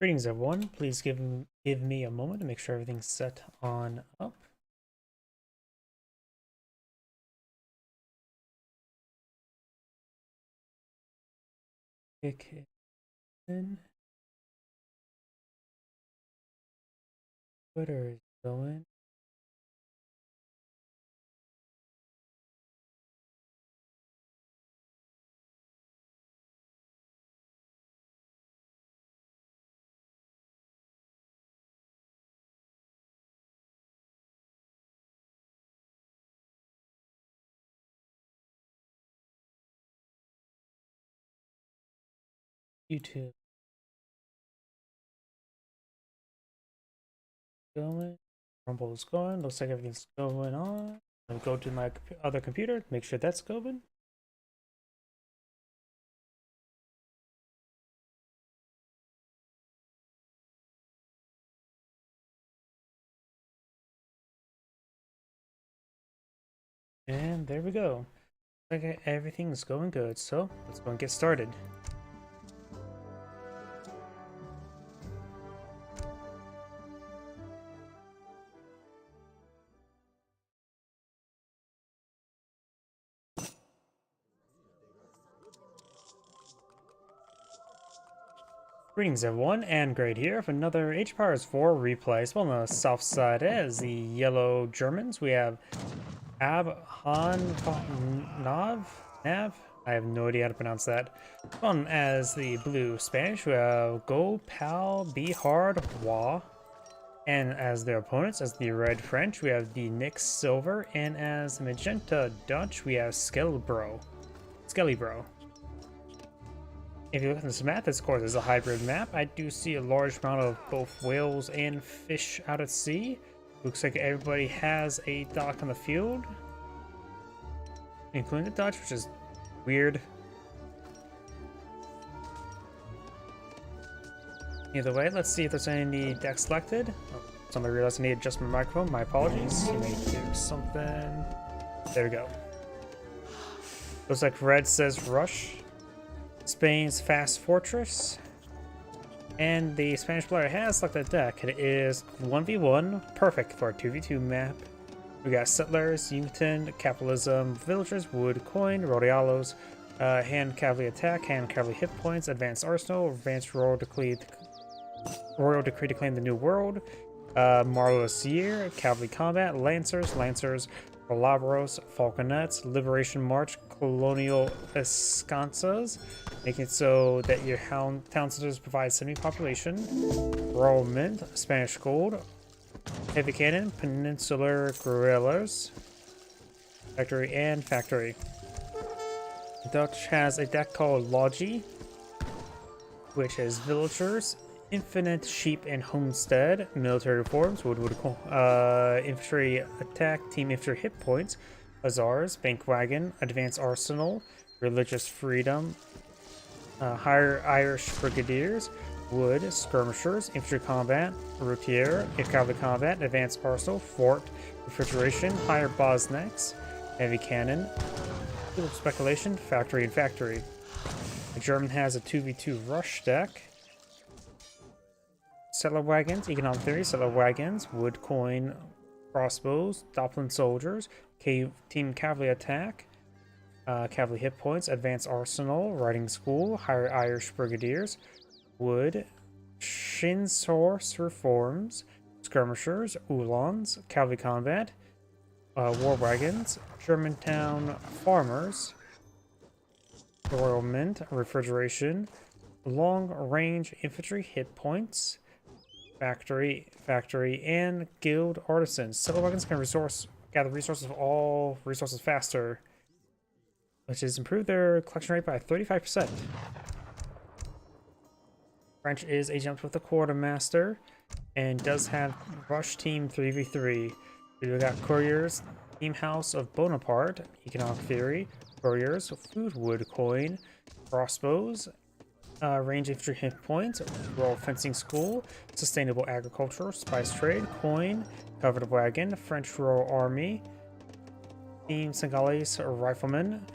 Greetings, everyone. Please give me a moment to make sure everything's set on up. Kick in. Twitter is going. YouTube going. Rumble is going. Looks like everything's going on. I'll go to my other computer, make sure that's going. And there we go. Okay, everything's going good. So let's go and get started. Greetings, everyone, and Great here for another Age of Empires 4 replay. So on the south side as the yellow Germans, we have Nav. I have no idea how to pronounce that. On as the blue Spanish, we have Go, Pal, Be Hard, Wa. And as their opponents, as the red French, we have the Nix Silver, and as the magenta Dutch, we have Skellybro. If you look at this map, this of course is a hybrid map. I do see a large amount of both whales and fish out at sea. Looks like everybody has a dock on the field, including the Dutch, which is weird. Either way, let's see if there's any deck selected. Oh, somebody realized I need to adjust my microphone. My apologies. You may do something. There we go. Looks like red says Rush. Spain's Fast Fortress, and the Spanish player has selected a deck. It is 1v1, perfect for a 2v2 map. We got Settlers, Uniten, Capitalism, Villagers, Wood, Coin, Rodialos, Hand Cavalry Attack, Hand Cavalry Hit Points, Advanced Arsenal, Advanced Royal Decree to Claim the New World, Marvelous Year, Cavalry Combat, Lancers, Labros, Falconets, Liberation March, Colonial Ensconces, making it so that your town centers provide semi-population, Royal Mint, Spanish Gold, Heavy Cannon, Peninsular Guerrillas, Factory. Dutch has a deck called Logi, which is Villagers, Infinite Sheep and Homestead, Military Reforms, Infantry Attack, Team Infantry Hit Points, Hussars, Bankwagon, Advanced Arsenal, Religious Freedom, Higher Irish Brigadiers, Wood, Skirmishers, Infantry Combat, Routier, Cavalry Combat, Advanced Arsenal, Fort, Refrigeration, Higher Bosniaks, Heavy Cannon, Speculation, Factory. The German has a 2v2 Rush deck. Settler Wagons, Economic Theory, Settler Wagons, Wood Coin, Crossbows, Doppelin Soldiers, Team Cavalry Attack, Cavalry Hit Points, Advanced Arsenal, Riding School, Higher Irish Brigadiers, Wood, Shinshorse Reforms, Skirmishers, Uhlans, Cavalry Combat, War Wagons, Germantown Farmers, Royal Mint, Refrigeration, Long Range Infantry Hit Points, Factory, and Guild Artisans. Settler Wagons can gather resources of all resources faster, which has improved their collection rate by 35%. French is a jump with the Quartermaster and does have Rush Team 3v3. We got Couriers, Team House of Bonaparte, Economic Theory, Couriers, Food Wood Coin, Crossbows, Range Infantry Hit Points, Royal Fencing School, Sustainable Agriculture, Spice Trade, Coin, Covered Wagon, French Royal Army, Team Senegalese Riflemen,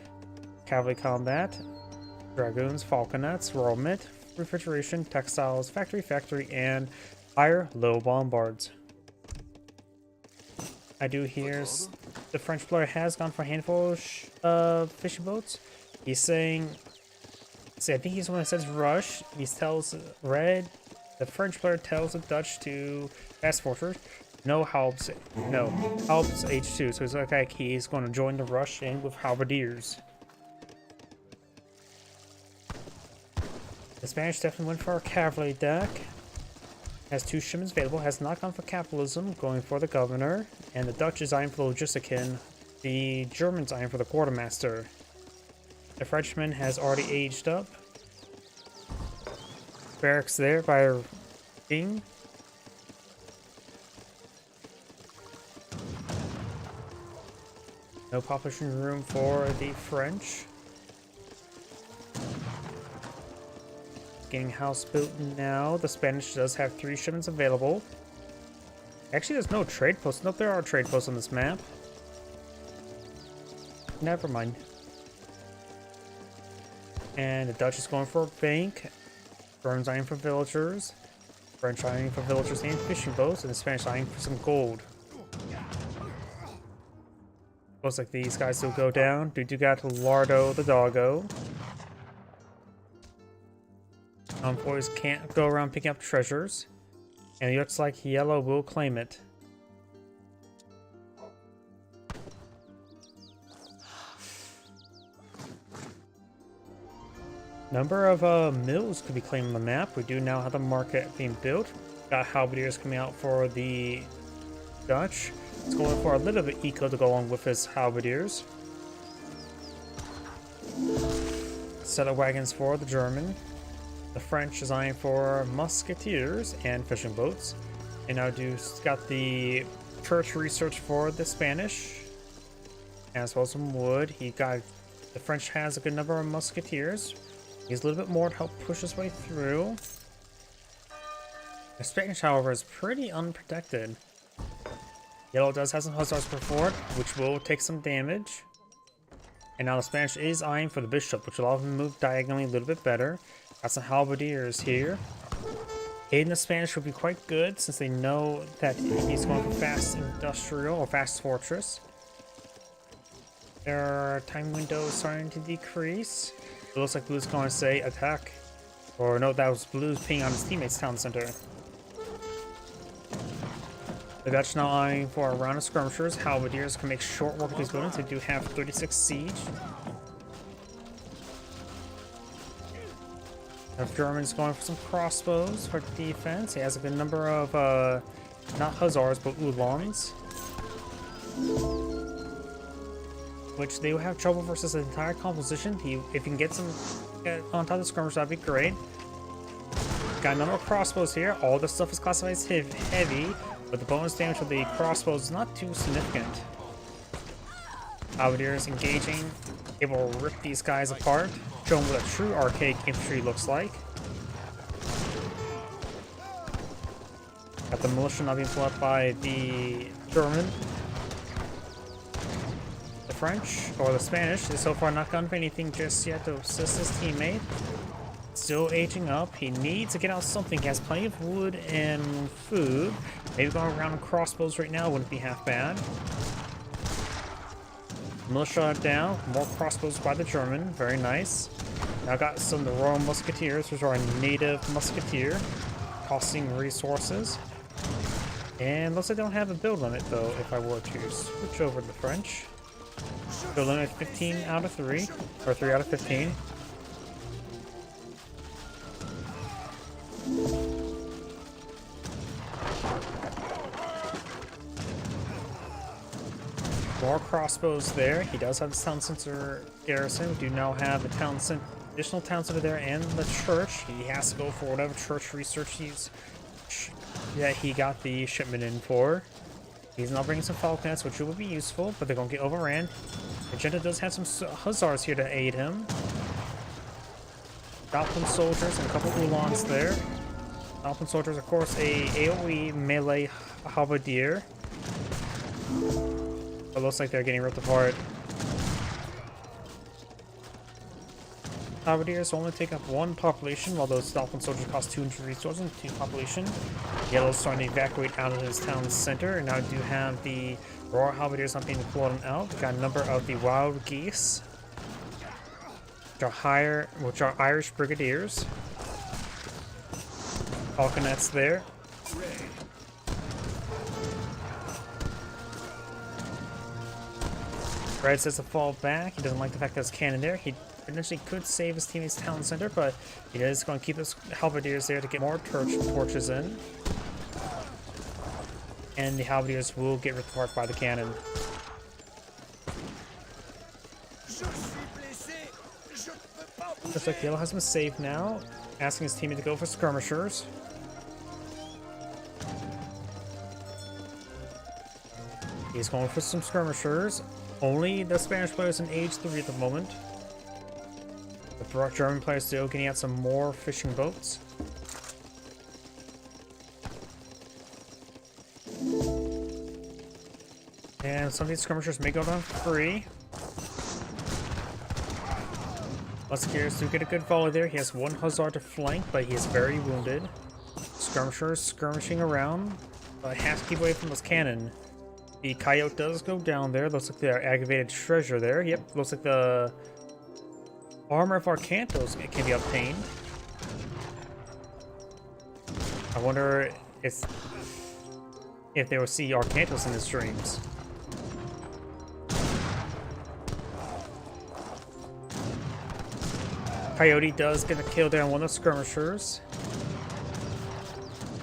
Cavalry Combat, Dragoons, Falconets, Royal Mint, refrigeration, textiles, factory, and higher low bombards. I do hear the French player has gone for a handful of fishing boats. He's saying, I think he's the one that says rush. He tells Red, the French player tells the Dutch to fast forward. No Halbs H2. So he's like, he's going to join the rush in with halberdiers. The Spanish definitely went for a cavalry deck. Has 2 shipments available, has not gone for capitalism, going for the governor, and the Dutch is eyeing for the logistican. The Germans eyeing for the quartermaster. The Frenchman has already aged up. Barracks there by King. No population room for the French. Getting house built now. The Spanish does have 3 shipments available. Actually, there's no trade posts. Nope, there are trade posts on this map. Never mind. And the Dutch is going for a bank. Germans eyeing for villagers. French eyeing for villagers and fishing boats. And the Spanish eyeing for some gold. Looks like these guys will go down. Dude, you got Lardo the doggo. Boys can't go around picking up treasures, and it looks like yellow will claim it. Number of mills could be claimed on the map. We do now have the market being built. Got halberdiers coming out for the Dutch. It's going for a little bit eco to go along with his halberdiers. Set of wagons for the German. The French is eyeing for musketeers and fishing boats. And now got the church research for the Spanish, as well as some wood. The French has a good number of musketeers. He's a little bit more to help push his way through. The Spanish, however, is pretty unprotected. Yellow does have some hussars per fort, which will take some damage. And now the Spanish is eyeing for the bishop, which will allow him to move diagonally a little bit better. Got some halberdiers here. Aiding the Spanish would be quite good since they know that he's going for fast industrial or fast fortress. Their time window is starting to decrease. It looks like Blue's going to say attack. Or no, that was Blue's ping on his teammate's town center. The Dutch now eyeing for a round of skirmishers. Halberdiers can make short work of these buildings. They do have 36 siege. The German's going for some crossbows for defense. He has a good number of, not hussars, but uhlans. Which they will have trouble versus the entire composition. If you can get on top of the skirmish, that'd be great. Got a number of crossbows here. All this stuff is classified as heavy, but the bonus damage of the crossbows is not too significant. Halberdiers engaging, able to rip these guys apart. Show them what a true arcade infantry looks like. Got the militia now being pulled up by the German. The French, or the Spanish, is so far not gone for anything just yet to assist his teammate. Still aging up. He needs to get out something. He has plenty of wood and food. Maybe going around with crossbows right now wouldn't be half bad. Militia down. More crossbows by the German. Very nice. Now got some of the Royal Musketeers, which are a native musketeer. Costing resources. And looks like they don't have a build limit though, if I were to switch over to the French. Build limit 15 out of 3. Or 3 out of 15. More crossbows there. He does have the town center garrison. We do now have the additional town center there and the church. He has to go for whatever church research he got the shipment in for. He's now bringing some falconets, which will be useful, but they're going to get overran. Magenta does have some hussars here to aid him. Alpine soldiers and a couple uhlans there. Alpine soldiers, of course, a AoE melee halberdier. It looks like they're getting ripped apart. Halberdiers only take up 1 population, while those Dolphin soldiers cost 200 resources and 2 population. Yellow's starting to evacuate out of his town center, and now we do have the Royal Halberdiers not being floated out. We got a number of the Wild Geese, which are Irish Brigadiers. Falconets there. Red says to fall back. He doesn't like the fact that there's cannon there. He potentially could save his teammate's town center, but he is going to keep his halberdiers there to get more torches in. And the halberdiers will get ripped apart by the cannon. Looks like Yellow has been saved now, asking his teammate to go for skirmishers. He's going for some skirmishers. Only the Spanish players in age 3 at the moment. The German players still getting out some more fishing boats. And some of these skirmishers may go down free. Musketeers do get a good volley there. He has 1 hussar to flank, but he is very wounded. Skirmishers skirmishing around, but has to keep away from this cannon. The coyote does go down there. Looks like the aggravated treasure there. Yep, looks like the armor of Arcantos can be obtained. I wonder if they will see Arcantos in his dreams. Coyote does get a kill there on one of the skirmishers.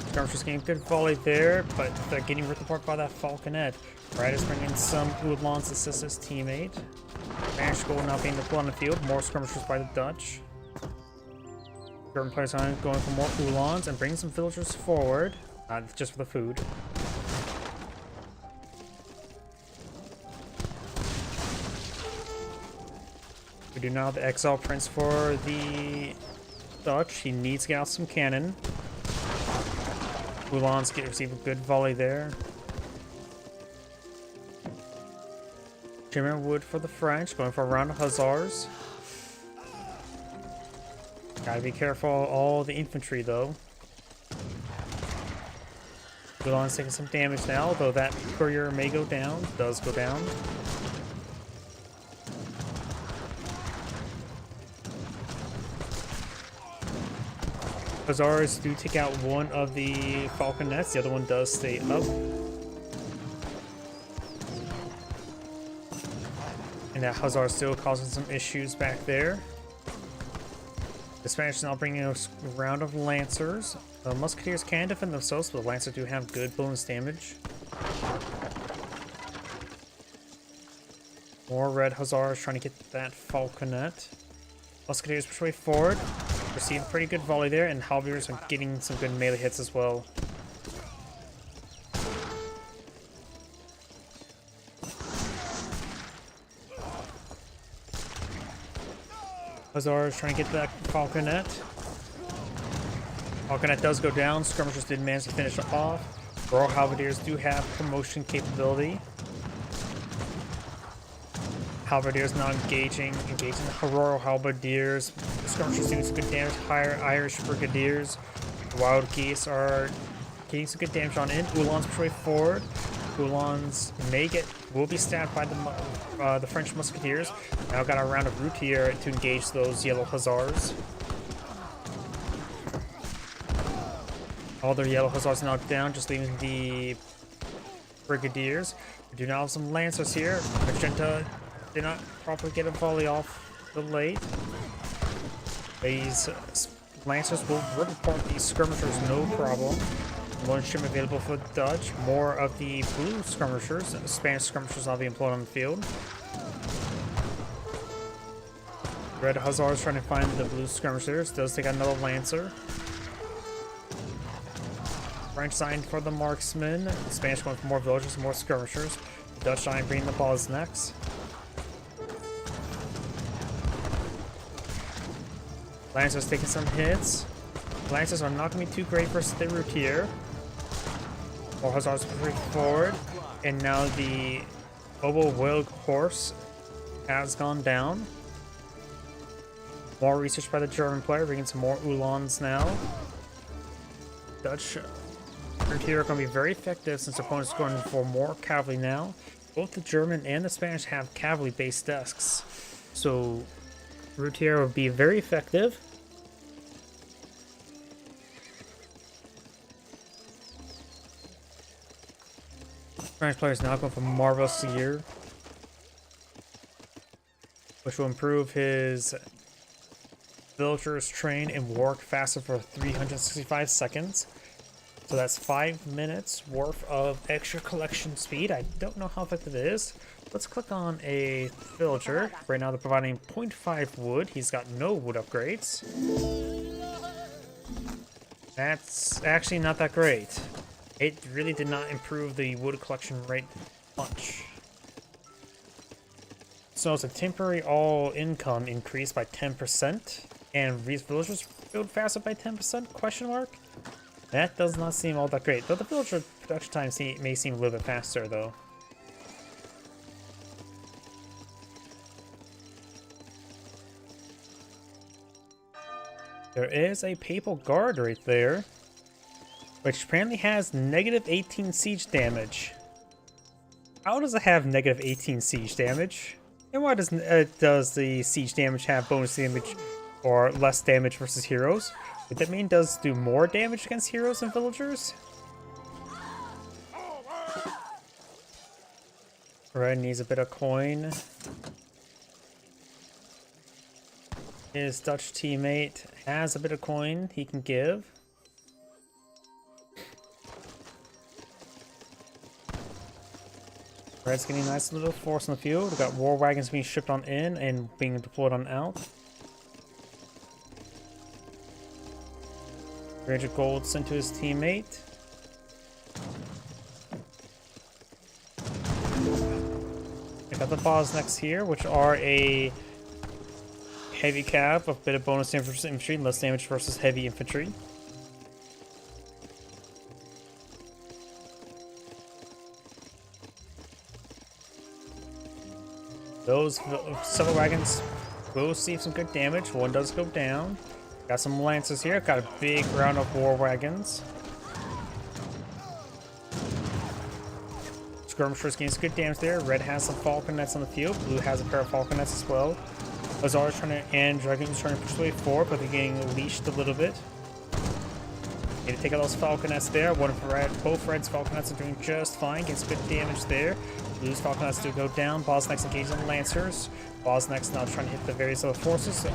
Skirmishers getting a good volley there, but they're getting ripped apart by that falconet. Brad is bringing some Uhlans to assist his teammate. Spanish goal now being deployed on the field. More skirmishers by the Dutch. German players are going for more Uhlans and bringing some villagers forward, just for the food. We do now have the Exile Prince for the Dutch. He needs to get out some cannon. Uhlans receive a good volley there. Jimmer Wood for the French, going for a round of hussars. Gotta be careful all the infantry though. Uhlans taking some damage now, though that courier may go down. Does go down. Hussars do take out one of the falconets, the other one does stay up. And that hussar is still causing some issues back there. The Spanish now bringing a round of lancers. The musketeers can defend themselves, but the lancers do have good bonus damage. More red hussars trying to get that falconet. Musketeers push way forward. Receive a pretty good volley there, and halberdiers are getting some good melee hits as well. Hussars trying to get that falconet. Falconet does go down. Skirmishers did manage to finish it off. Royal halberdiers do have promotion capability. Halberdiers now engaging the Royal halberdiers. Skirmishers doing some good damage. Higher Irish brigadiers. The Wild Geese are getting some good damage on in. Uhlans push way forward. Uhlans will be stabbed by the French musketeers. Now got a round of routier to engage those yellow hussars. All their yellow hussars knocked down, just leaving the brigadiers. We do now have some lancers here. Magenta did not properly get a volley off the late. These lancers will rip apart these skirmishers, no problem. One ship available for the Dutch. More of the blue skirmishers. Spanish skirmishers now being employed on the field. Red hussars trying to find the blue skirmishers. Does take another lancer. French signed for the marksman. The Spanish going for more villagers, more skirmishers. The Dutch sign bringing the balls next. Lancers taking some hits. Lancers are not going to be too great versus the routier. More hussars pushing forward, and now the Obo Whale horse has gone down. More research by the German player, bringing some more Uhlans now. Dutch here are going to be very effective since opponents are going for more cavalry now. Both the German and the Spanish have cavalry-based desks, so Routier will be very effective. Spanish player is now going for Marvelous Year, which will improve his villagers train and work faster for 365 seconds. So that's 5 minutes worth of extra collection speed. I don't know how effective it is. Let's click on a villager. Right now they're providing 0.5 wood. He's got no wood upgrades. That's actually not that great. It really did not improve the wood collection rate much. So it's a temporary all income increase by 10%. And these villagers build faster by 10%? Question mark? That does not seem all that great, though the villager production time may seem a little bit faster, though. There is a Papal Guard right there, which apparently has negative 18 siege damage. How does it have negative 18 siege damage? And why does the siege damage have bonus damage or less damage versus heroes? Would that mean it does do more damage against heroes and villagers? Red needs a bit of coin. His Dutch teammate has a bit of coin he can give. Red's getting a nice little force in the field. We've got war wagons being shipped on in and being deployed on out. 300 gold sent to his teammate. I got the Bosniaks here, which are a heavy cav, a bit of bonus damage versus infantry, less damage versus heavy infantry. Those several wagons will see some good damage. One does go down. Got some lancers here. Got a big round of war wagons. Skirmishers gains good damage there. Red has some falconets on the field. Blue has a pair of falconets as well. Hussars and Dragoons trying to push their way forward, but they're getting leashed a little bit. Need to take out those falconets there. One of red, both Red's falconets are doing just fine. Gets good damage there. Blue's falconets do go down. Bosniaks engaged on lancers. Bosniaks now trying to hit the various other forces.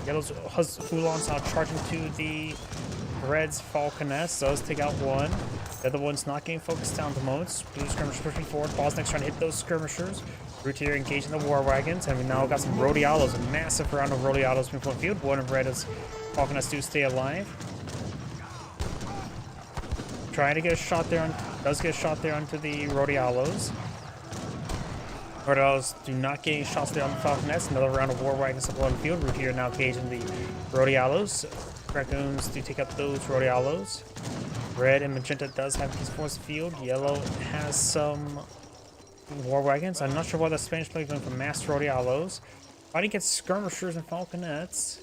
Yellow's Uhlans now charging to the Red's falconets. Does take out one. The other one's not getting focused down at the moment. Blue skirmishers pushing forward. Bosniaks trying to hit those skirmishers. Routier engaging the war wagons. And we now got some Rodialos. A massive round of Rodialos being put in field. One of Red's falconets do stay alive. Trying to get a shot there. Does get a shot there onto the Rodialos. Rodialos do not get any shots there on the falconets. Another round of war wagons up on the field. Routier now engaging the Rodialos. Dragoons do take up those Rodialos. Red and Magenta does have these force field. Yellow has some war wagons. I'm not sure why the Spanish player is going for mass Rodialos. Fighting against skirmishers and falconets.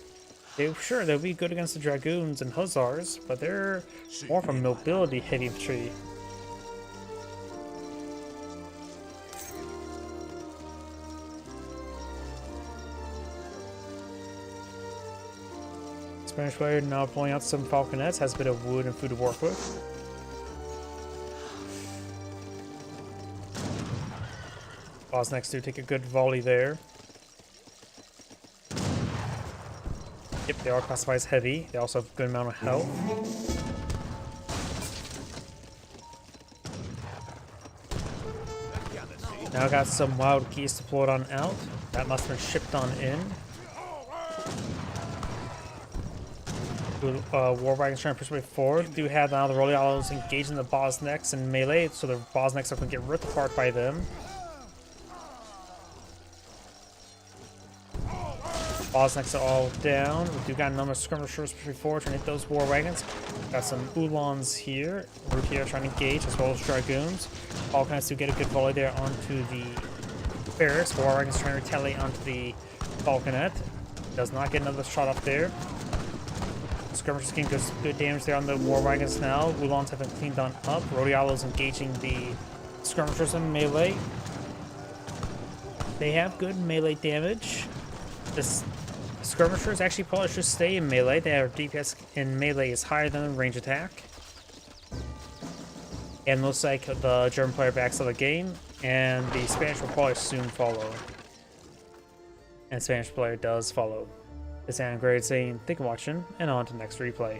They'll be good against the Dragoons and Hussars, but they're more from mobility heavy infantry. Spanish player now pulling out some falconets, has a bit of wood and food to work with. Bosniaks do take a good volley there. Yep, they are classified as heavy. They also have a good amount of health. Now got some wild geese deployed on out. That must have been shipped on in. War wagons trying to push their way forward. Do have now the Rodialos engaging the Bosniaks in melee, so the Bosniaks are going to get ripped apart by them. Bosniaks are all down. We do got a number of skirmishers pushing forward trying to hit those war wagons. Got some Uhlans here. Routier trying to engage as well as Dragoons. Falconets do get a good volley there onto the barracks. War wagons trying to retaliate onto the Falconet. Does not get another shot up there. Skirmishers can get good damage there on the war wagons now. Ulans have been cleaned on up. Rodialo's engaging the skirmishers in melee. They have good melee damage. The skirmishers actually probably should stay in melee. Their DPS in melee is higher than range attack. And looks like the German player backs out of the game, and the Spanish will probably soon follow. And Spanish player does follow. This is Grade saying, thank you for watching, and on to next replay.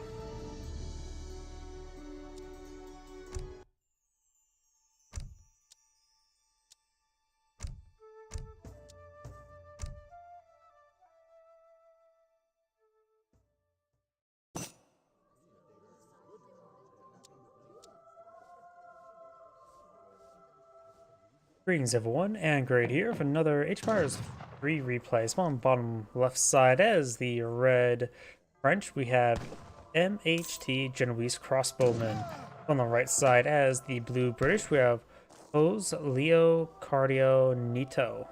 Greetings everyone, and Grade here for another H-Fires 3 replay. So on the bottom left side as the red French, we have MHT Genoese Crossbowmen. On the right side as the blue British, we have Hose Leo Cardio Nito.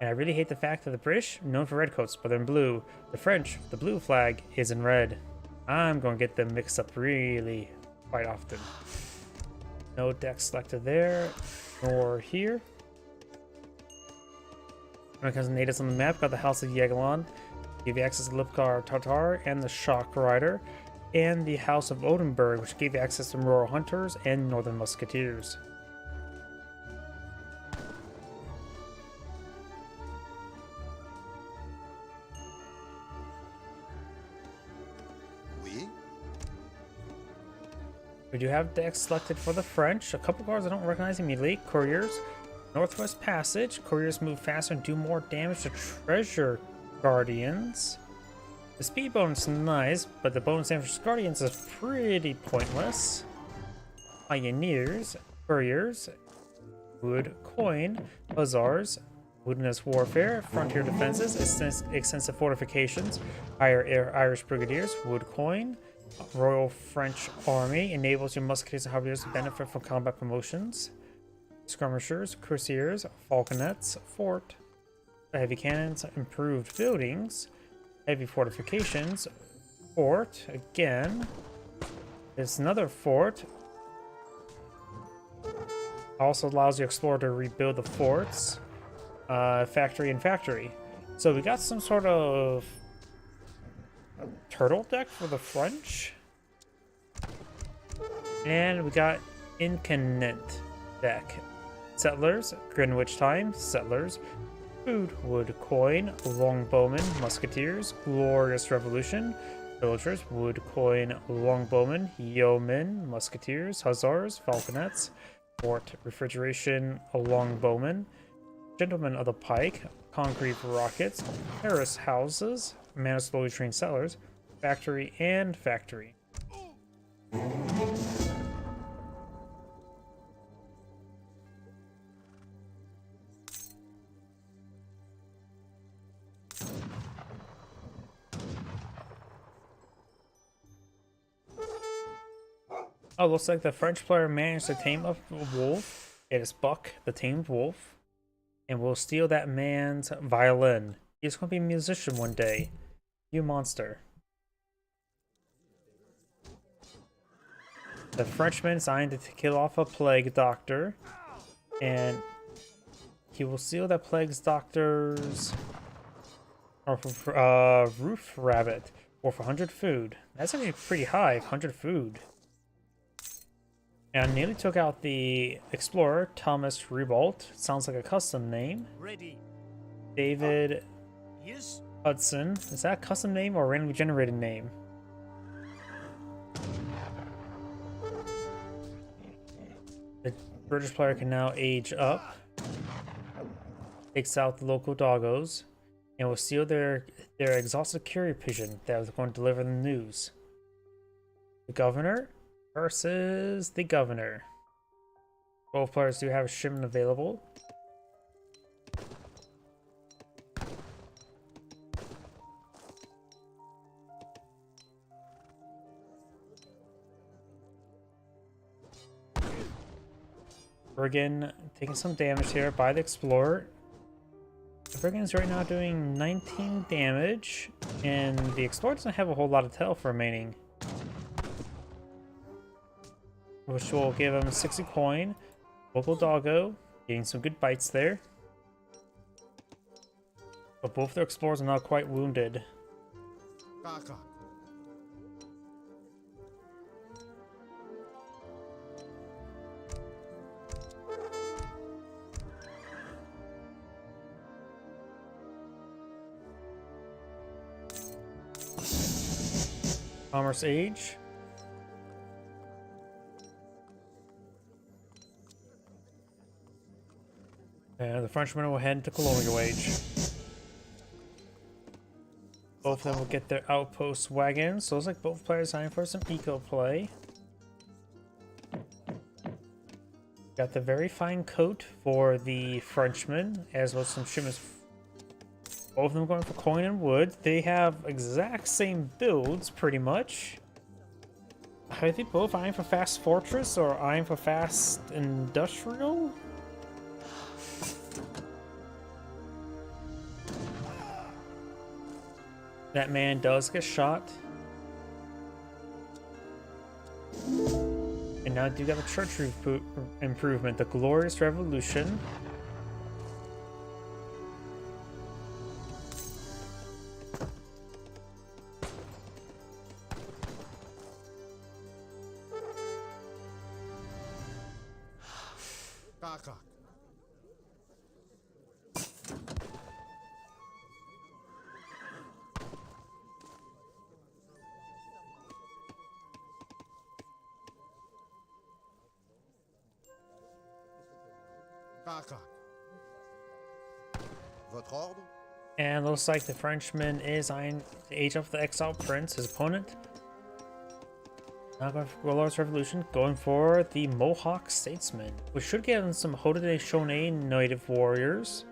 And I really hate the fact that the British, known for redcoats, but they're in blue. The French, the blue flag, is in red. I'm going to get them mixed up really quite often. No deck selected there. Or here. When it comes to natives on the map, got the House of Yegelon, gave you access to Lipkar Tartar and the Shock Rider, and the House of Oldenburg, which gave you access to Rural Hunters and Northern Musketeers. We do have decks selected for the French. A couple cards I don't recognize immediately. Couriers, Northwest Passage. Couriers move faster and do more damage to Treasure Guardians. The speed bonus is nice, but the bonus damage for Guardians is pretty pointless. Pioneers, Couriers, Wood Coin, Hussars, Wilderness Warfare, Frontier Defenses, Extensive Fortifications, Irish Brigadiers, Wood Coin, Royal French Army, enables your musketeers and halberdiers to benefit from combat promotions. Skirmishers, cuirassiers, falconets, fort, heavy cannons, improved buildings, heavy fortifications, fort, again, there's another fort. Also allows the explorer to rebuild the forts, factory and factory. So we got some sort of turtle deck for the French, and we got Incanent deck. Settlers, Greenwich Time, Settlers, Food, Wood Coin, Longbowmen, Musketeers, Glorious Revolution, Villagers, Wood Coin, Longbowmen, Yeomen, Musketeers, Hussars, Falconets, Fort, Refrigeration, Longbowmen, Gentlemen of the Pike, Concrete Rockets, Terrace Houses, Mana Slowly Trained Settlers, Factory, and Factory. Oh, looks like the French player managed to tame a wolf. It is Buck, the tamed wolf. And we'll steal that man's violin. He's going to be a musician one day. You monster. The Frenchman signed to kill off a plague doctor. And he will steal that plague doctor's roof rabbit worth 100 food. That's actually pretty high, 100 food. And I nearly took out the explorer, Thomas Ribault. Sounds like a custom name. Ready. David Yes. Hudson. Is that a custom name or a randomly generated name? The British player can now age up. Takes out the local doggos. And will steal their exhausted courier pigeon that was going to deliver the news. The governor versus the governor. Both players do have a shipment available. We're again taking some damage here by the explorer. The Brigands right now doing 19 damage, and the Explorer doesn't have a whole lot of health remaining, which will give him 60 coin. Local Doggo getting some good bites there, but both their Explorers are now quite wounded. Commerce Age. And the Frenchmen will head to Colonial Age. Both of them will get their outpost wagons, so it looks like both players signed for some eco play. Got the very fine coat for the Frenchmen, as well as some shipments. Both of them going for coin and wood. They have exact same builds, pretty much. Are they both eyeing for fast fortress or eyeing for fast industrial? That man does get shot. And now I do got the church improvement, the Glorious Revolution. Votre ordre? And looks like the Frenchman is eyeing the Age of the Exiled Prince, his opponent. Now going for Glorious Revolution, going for the Mohawk Statesman, which should give him some Haudenosaunee native warriors.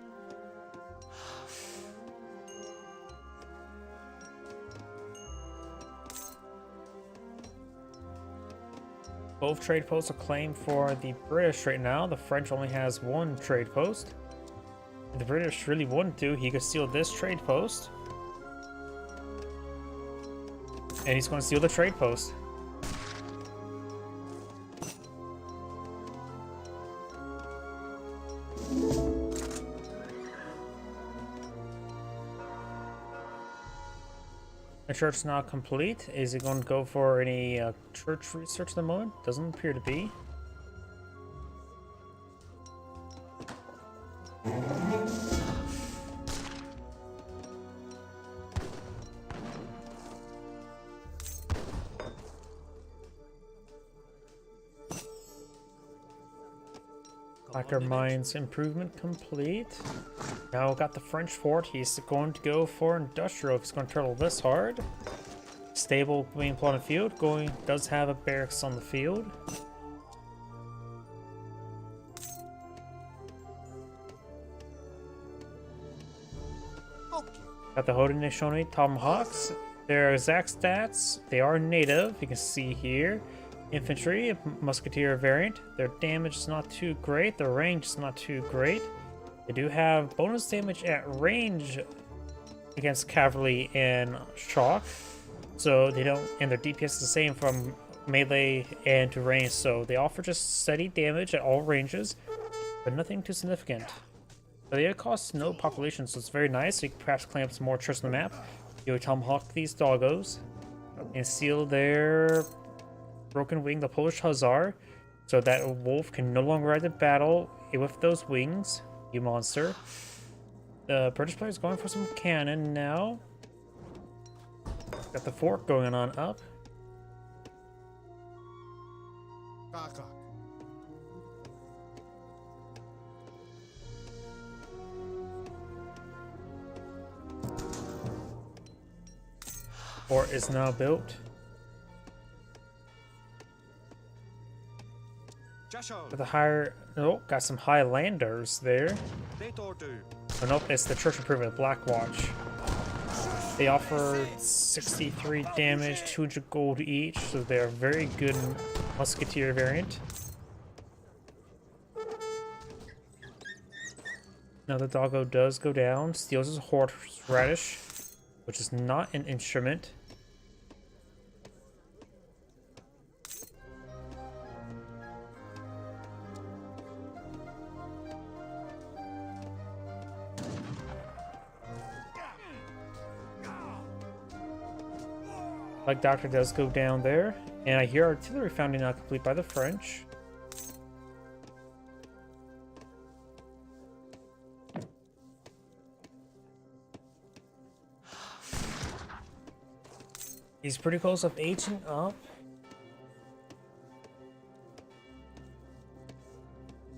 Both trade posts are claimed for the British right now. The French only has one trade post. If the British really wanted to, he could steal this trade post. And he's going to steal the trade post. The church is now complete. Is he going to go for any church research at the moment? Doesn't appear to be. Hacker Mines improvement complete. Now got the French fort. He's going to go for industrial if he's going to turtle this hard. Stable being put on the field. Does have a barracks on the field. Got the Haudenosaunee Tomahawks. Their exact stats, they are native, you can see here. Infantry, Musketeer variant. Their damage is not too great. Their range is not too great. They do have bonus damage at range against cavalry and shock. So they don't, and their DPS is the same from melee and to range. So they offer just steady damage at all ranges, but nothing too significant. But they cost no population, so it's very nice. So you can perhaps claim up some more churches on the map. You would tomahawk these doggos and steal their Broken Wing, the Polish Hussar, so that a wolf can no longer ride the battle with those wings, you monster. The British player is going for some cannon now. Got the fort going on up. Fort is now built. With the higher, oh, got some Highlanders there. Oh nope, it's the Church Improvement, Blackwatch. They offer 63 damage, 200 gold each, so they're a very good Musketeer variant. Now the doggo does go down, steals his horseradish, which is not an instrument. Like Doctor does go down there, and I hear artillery founding not complete by the French. He's pretty close of aging up.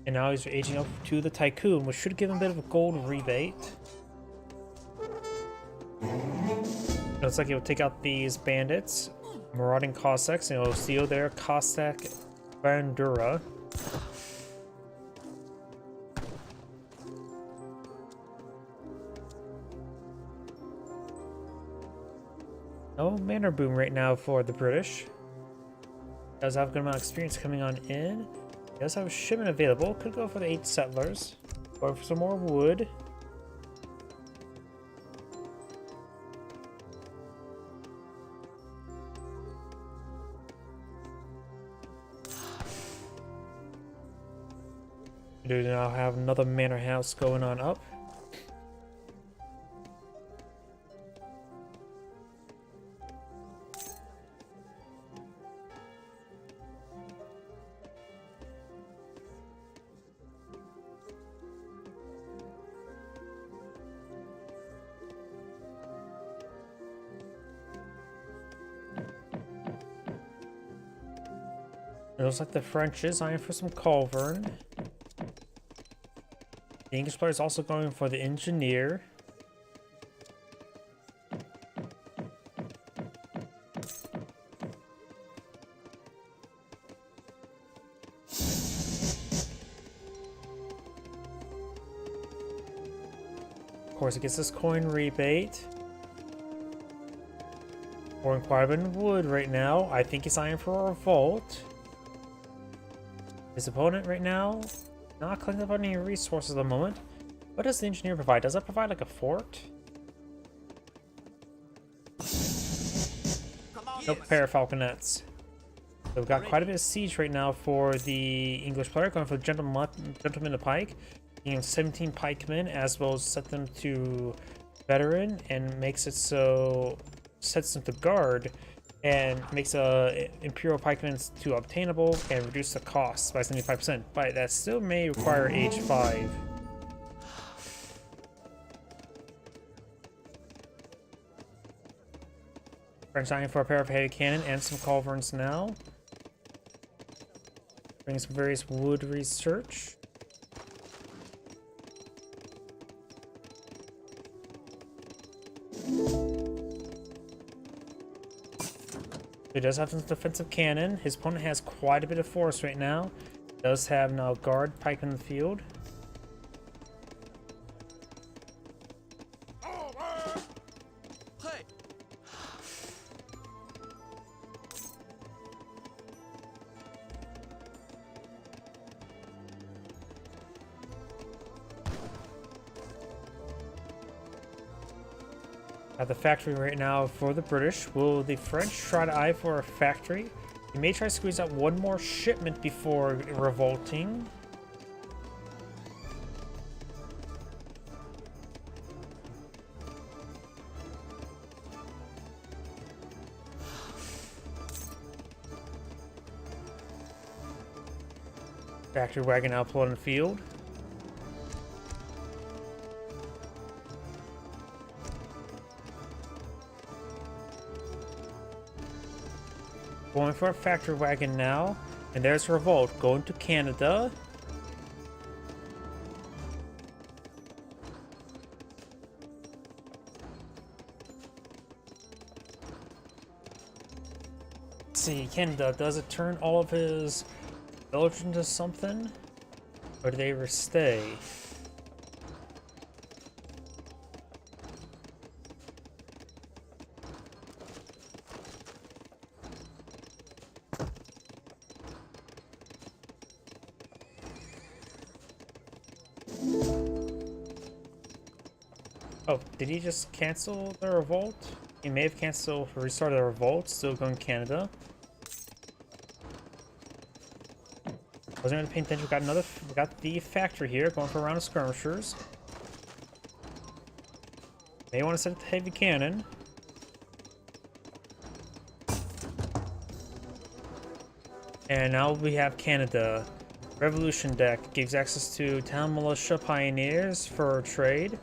And now he's aging up to the Tycoon, which should give him a bit of a gold rebate. Looks like he'll take out these bandits, marauding Cossacks, and he'll steal their Cossack Bandura. No manor boom right now for the British. Does have a good amount of experience coming on in. Does have a shipment available. Could go for the 8 settlers. Going for some more wood. We do now have another manor house going on up. It looks like the French is eyeing for some culverin. The English player is also going for the engineer. Of course, it gets this coin rebate. Pouring quite a bit of wood right now. I think he's eyeing for a revolt. His opponent right now, not collecting up any resources at the moment. What does the engineer provide? Does that provide like a fort? Nope, pair of falconets. So we've got quite a bit of siege right now for the English player, going for the gentleman of pike, getting 17 pikemen, as well as set them to veteran, and makes it so sets them to guard, and makes Imperial pikemen to obtainable and reduce the costs by 75%, but that still may require age 5. French eyeing for a pair of heavy cannon and some culverins now. Bringing some various wood research. He does have some defensive cannon. His opponent has quite a bit of force right now. Does have now guard pike in the field. At the factory right now for the British. Will the French try to eye for a factory? They may try to squeeze out one more shipment before revolting. Factory wagon now pulled in the field. Going for a factory wagon now, and there's revolt going to Canada. Let's see, Canada, does it turn all of his village into something, or do they ever stay? Oh, did he just cancel the revolt? He may have canceled, restarted the revolt, still going Canada. Wasn't really paying attention. We got the factory here, going for a round of skirmishers. May want to set the heavy cannon. And now we have Canada. Revolution deck gives access to town militia pioneers for trade.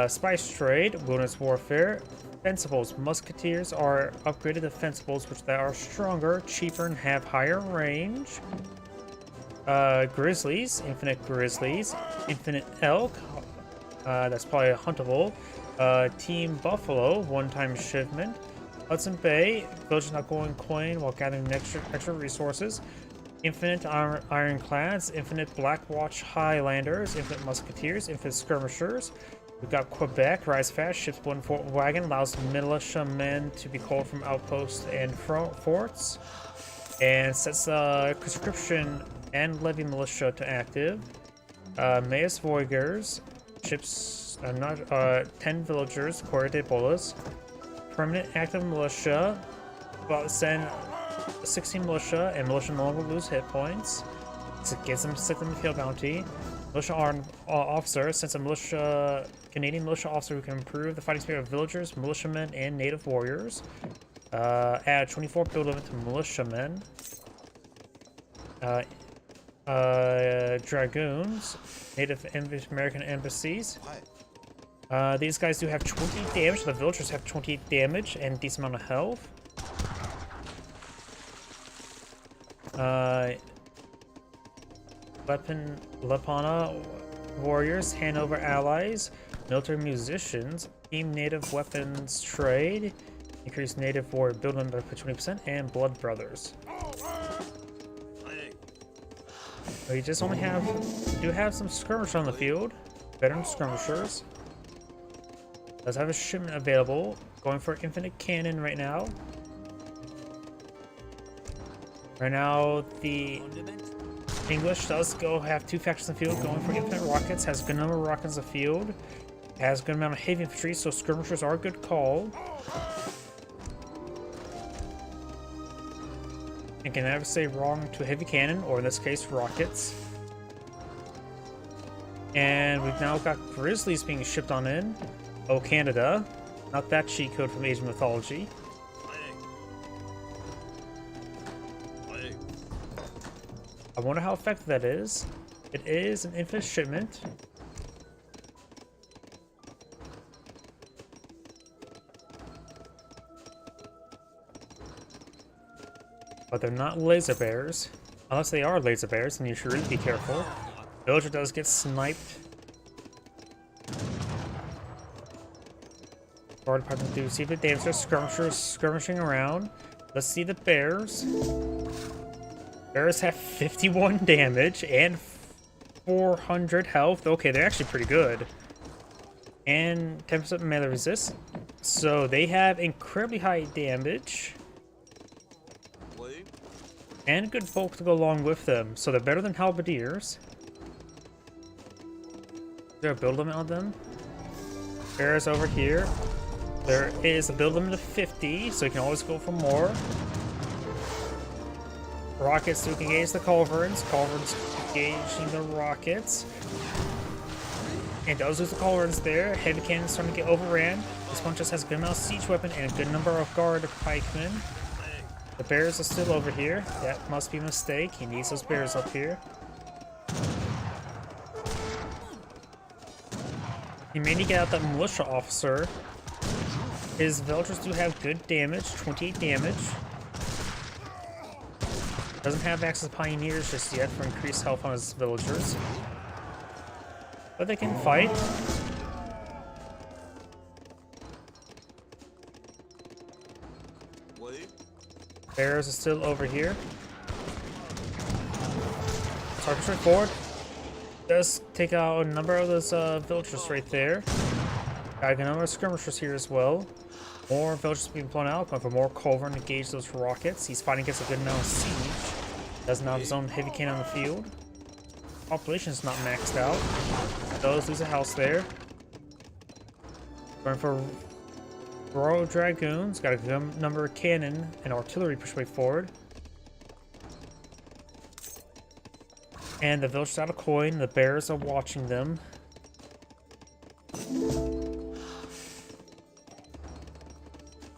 Spice trade, wilderness warfare. Fencibles. Musketeers are upgraded to fencibles, which they are stronger, cheaper, and have higher range. Grizzlies, infinite elk, that's probably a huntable. Team Buffalo, one-time shipment. Hudson Bay, villagers not going coin while gathering extra resources. Infinite ironclads, infinite Blackwatch Highlanders, infinite musketeers, infinite skirmishers. We've got Quebec, rise fast, ships one wagon, allows militiamen to be called from outposts and forts, and sets conscription and levy militia to active. Maes Voigers, ships 10 villagers, Corre de Bolas. Permanent active militia, send 16 militia, and militia no longer lose hit points. So it gives them 6 in the field bounty. Militia officer, sends a Canadian militia officer who can improve the fighting spirit of villagers, militiamen, and native warriors. Add 24 build limit to militiamen. Dragoons, Native American embassies. These guys do have 20 damage. The villagers have 20 damage and decent amount of health. Lapana warriors, Hanover allies, military musicians, team native weapons trade, increase native warrior build limit by 20%, and blood brothers. We just only do have some skirmishers on the field, veteran skirmishers. Does have a shipment available, going for infinite cannon right now. Right now, the English does have 2 factions in the field, going for infinite rockets, has a good number of rockets in the field, has a good amount of heavy infantry, so skirmishers are a good call. And can never say wrong to heavy cannon, or in this case, rockets. And we've now got Grizzlies being shipped on in. Oh, Canada. Not that cheat code from Asian mythology. I wonder how effective that is. It is an infinite shipment. But they're not laser bears. Unless they are laser bears, then you should really be careful. Villager does get sniped. Guard department do see the damage. There's skirmishers skirmishing around. Let's see the bears. Bears have 51 damage and 400 health. Okay, they're actually pretty good. And 10% melee resist. So they have incredibly high damage. And good bulk to go along with them. So they're better than halberdiers. Is there a build limit on them? Bears over here. There is a build limit of 50, so you can always go for more. Rockets to engage the culverins. Culverins engaging the rockets. And does lose the culverins there. Heavy cannon's starting to get overran. This one just has a good amount of siege weapon and a good number of guard pikemen. The bears are still over here. That must be a mistake. He needs those bears up here. He may need to get out that militia officer. His villagers do have good damage, 28 damage. Doesn't have access to pioneers just yet for increased health on his villagers. But they can fight. Bears are still over here. Target straight forward. Does take out a number of those villagers right there. Got a number of skirmishers here as well. More villagers being blown out. Going for more culverin to engage those rockets. He's fighting against a good amount of siege. Doesn't have his own heavy cannon on the field. Population is not maxed out. Does lose a house there. Going for Royal Dragoons. Got a good number of cannon and artillery push way forward. And the village is out of coin. The bears are watching them.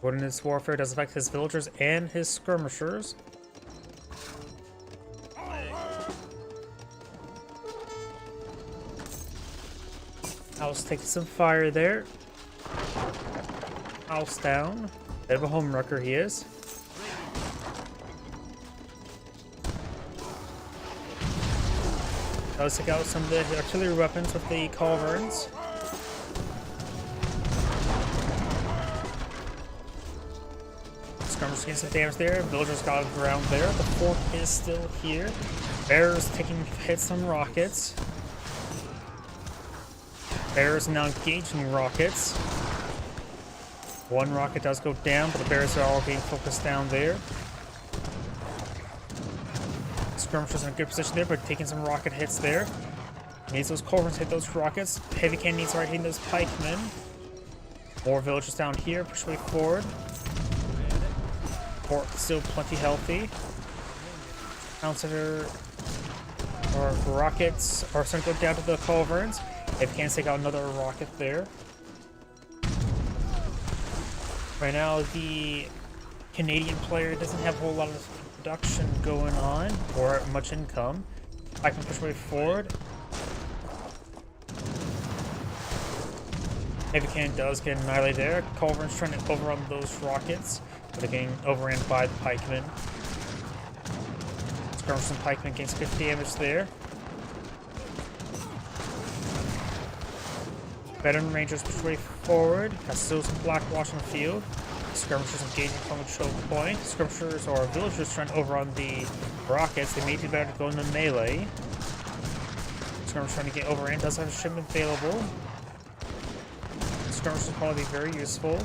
Coordinated warfare does affect his villagers and his skirmishers. House taking some fire there. House down. Bit of a home wrecker he is. Let's take out some of the artillery weapons with the culverins. Skirmishers getting some damage there. Villagers got ground there. The fort is still here. Bears taking hits on rockets. Bears now engaging rockets. One rocket does go down, but the bears are all getting focused down there. Skirmishers in a good position there, but taking some rocket hits there. Needs those culverins to hit those rockets. Heavy cannon needs to hitting those pikemen. More villagers down here, push way forward. Fort still plenty healthy. Counter or rockets are starting to go down to the culverins. If can't take out another rocket there. Right now, the Canadian player doesn't have a whole lot of production going on or much income. I can push way forward. Heavy cannon does get annihilated there. Culverins trying to overrun those rockets, but they're getting overran by the pikemen. Skirmishers and pikemen getting some good damage there. Veteran Rangers push way forward. Has still some Blackwash on the field. Skirmishers engaging from a choke point. Skirmishers or villagers trying to overrun the rockets. They may do better to go in the melee. Skirmishers trying to get overran. Does have a shipment available. Skirmishers will probably be very useful.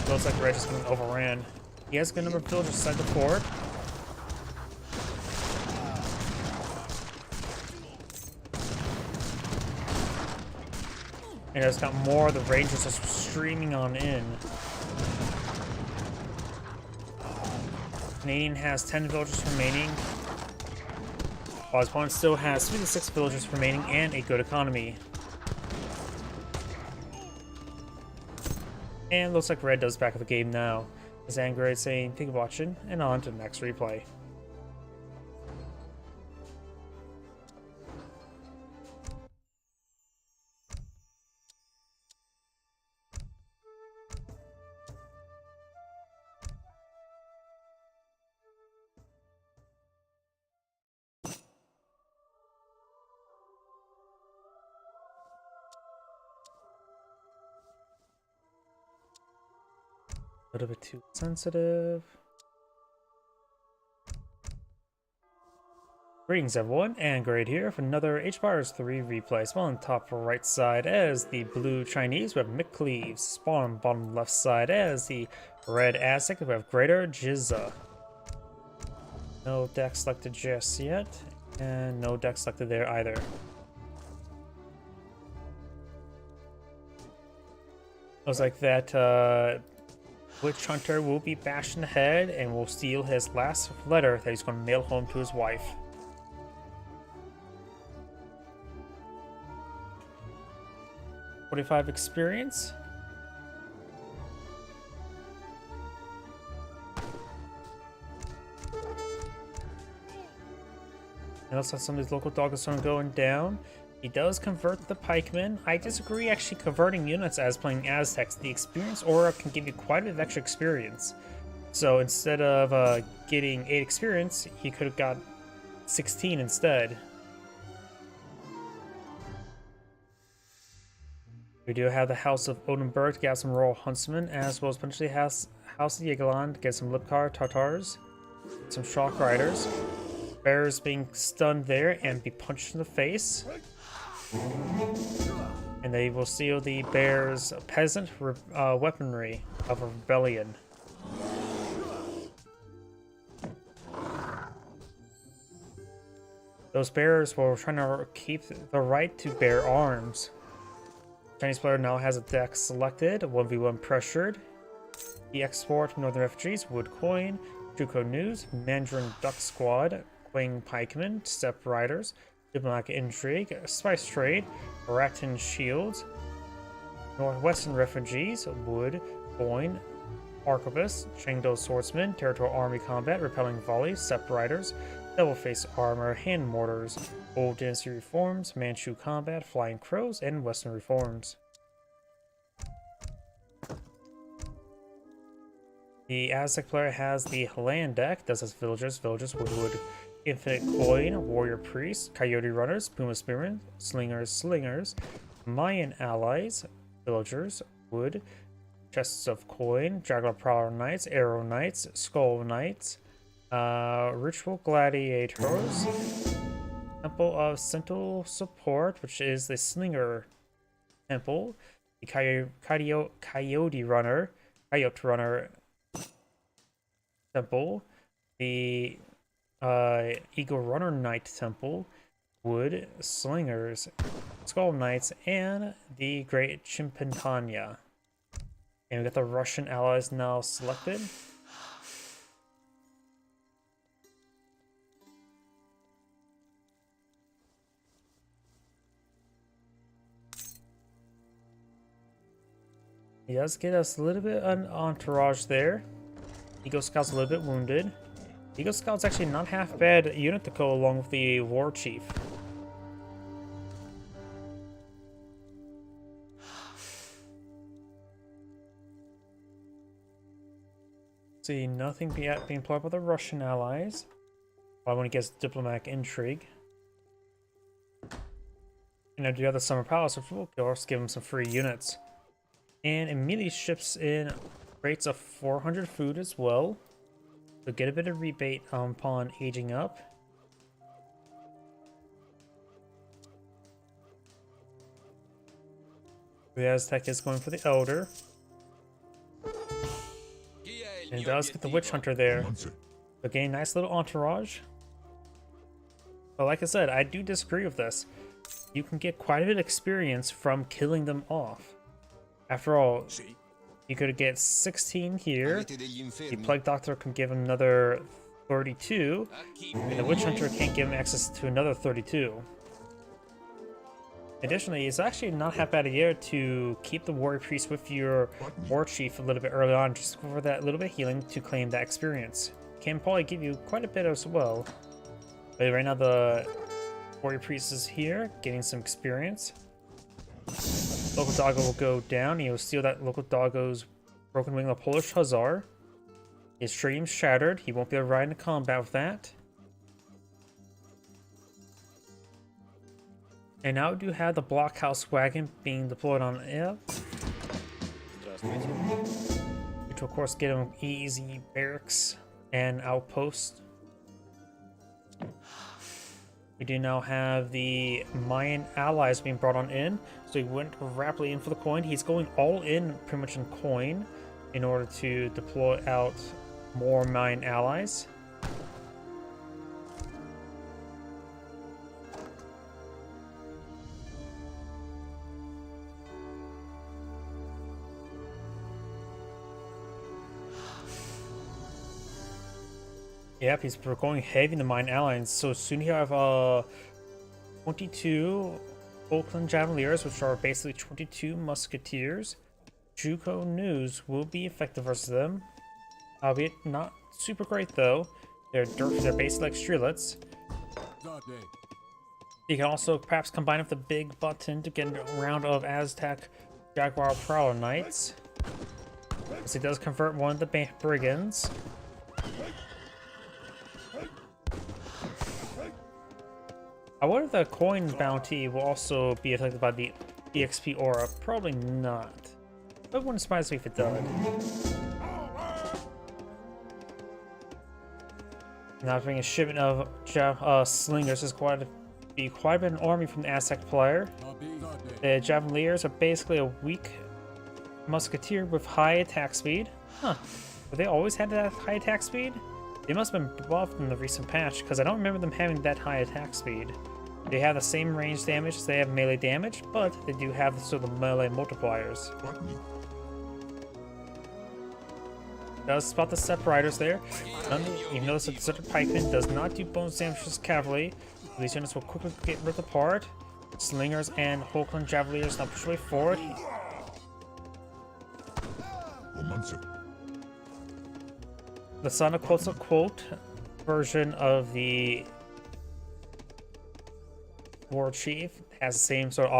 Looks like Red is getting overran. He has a good number of villagers inside the fort. And it's got more of the Rangers just streaming on in. Canadian has 10 villagers remaining, while his opponent still has 3 to 6 villagers remaining and a good economy. And looks like Red does back up the game now. As Angry saying, thank you for watching, and on to the next replay. A little bit too sensitive. Greetings everyone, and Grade here for another HBars 3 replay. Spawn on top right side as the blue Chinese, we have McCleaves. Spawn on bottom left side as the red Aztec, we have Greater Jizza. No deck selected just yet, and no deck selected there either. Looks like that Witch Hunter will be bashed in the head and will steal his last letter that he's going to mail home to his wife. $45 experience. And looks like some of these local dogs are going down. He does convert the pikemen. I disagree actually converting units as playing Aztecs. The experience aura can give you quite a bit of extra experience. So instead of getting 8 experience, he could have got 16 instead. We do have the House of Oldenburg to get some Royal Huntsmen, as well as potentially House of Yegalan to get some Lipkar Tartars, some Shock Riders. Bears being stunned there and be punched in the face. And they will steal the bear's peasant weaponry of a rebellion. Those bears were trying to keep the right to bear arms. Chinese player now has a deck selected, 1v1 pressured. The export Northern Refugees, Wood Coin, Juko News, Mandarin Duck Squad, Quang Pikemen, Step Riders, Diplomatic Intrigue, Spice Trade, Ratan Shields, Northwestern Refugees, Wood, Coin, Arquebus, Chengdo Swordsman, Territorial Army Combat, Repelling Volley, Step Riders, Devil Face Armor, Hand Mortars, Old Dynasty Reforms, Manchu Combat, Flying Crows, and Western Reforms. The Aztec player has the land deck. This has villagers, Wood, Infinite Coin, Warrior Priest, Coyote Runners, Puma Spearmen, Slingers, Mayan Allies, Villagers, Wood, Chests of Coin, Jaguar Prowler Knights, Arrow Knights, Skull Knights, Ritual Gladiators, Temple of Sentinel Support, which is the Slinger Temple, the Coyote Runner Temple, the Eagle Runner Knight Temple, Wood, Slingers, Skull Knights, and the Great Chimpantania. And we got the Russian allies now selected. He does get us a little bit an entourage there. Eagle Scout's a little bit wounded. Eagle Scout's actually not half bad unit to go along with the War Chief. See, nothing yet being played by the Russian allies. Well, when he gets Diplomatic Intrigue. And I do have the Summer Palace, which will of course give him some free units. And immediately ships in rates of 400 food as well. So get a bit of rebate upon aging up. The Aztec is going for the Elder. And it does get the Witch Hunter there. Again, nice little entourage. But like I said, I do disagree with this. You can get quite a bit of experience from killing them off. After all, you could get 16 here. The Plague Doctor can give him another 32. And the Witch Hunter can't give him access to another 32. Additionally, it's actually not half bad idea to keep the Warrior Priest with your War Chief a little bit early on, just for that little bit of healing to claim that experience. Can probably give you quite a bit as well. But right now the Warrior Priest is here, getting some experience. Local Doggo will go down. He'll steal that local Doggo's Broken Wing of Polish Hussar. His stream's shattered. He won't be able to ride into combat with that. And now we do have the Blockhouse Wagon being deployed on Ev. Which will of course get him easy barracks and outpost. We do now have the Mayan allies being brought on in. So he went rapidly in for the coin. He's going all in pretty much in coin in order to deploy out more Mayan allies. Yep, he's going heavy in the Mayan allies. So soon you have 22 Oakland Javeliers, which are basically 22 Musketeers. Juko News will be effective versus them, albeit not super great though. They're basically like Strelets. You can also perhaps combine with the big button to get a round of Aztec Jaguar Prowler Knights. As he does convert one of the brigands. I wonder if the coin bounty will also be affected by the EXP aura. Probably not. But it wouldn't surprise me if it does. Now bringing a shipment of slingers is quite a bit of an army from the Aztec player. The Javeliers are basically a weak musketeer with high attack speed. Huh. Have they always had that high attack speed? They must have been buffed in the recent patch, because I don't remember them having that high attack speed. They have the same range damage as they have melee damage, but they do have sort of melee multipliers. Does spot the Step Riders there. You notice that the Desert Pikeman does not do bonus damage to cavalry. These units will quickly get ripped apart. Slingers and Hulkland Javeliers now push their way forward. The Sonic quotes a quote version of the War Chief has the same sort of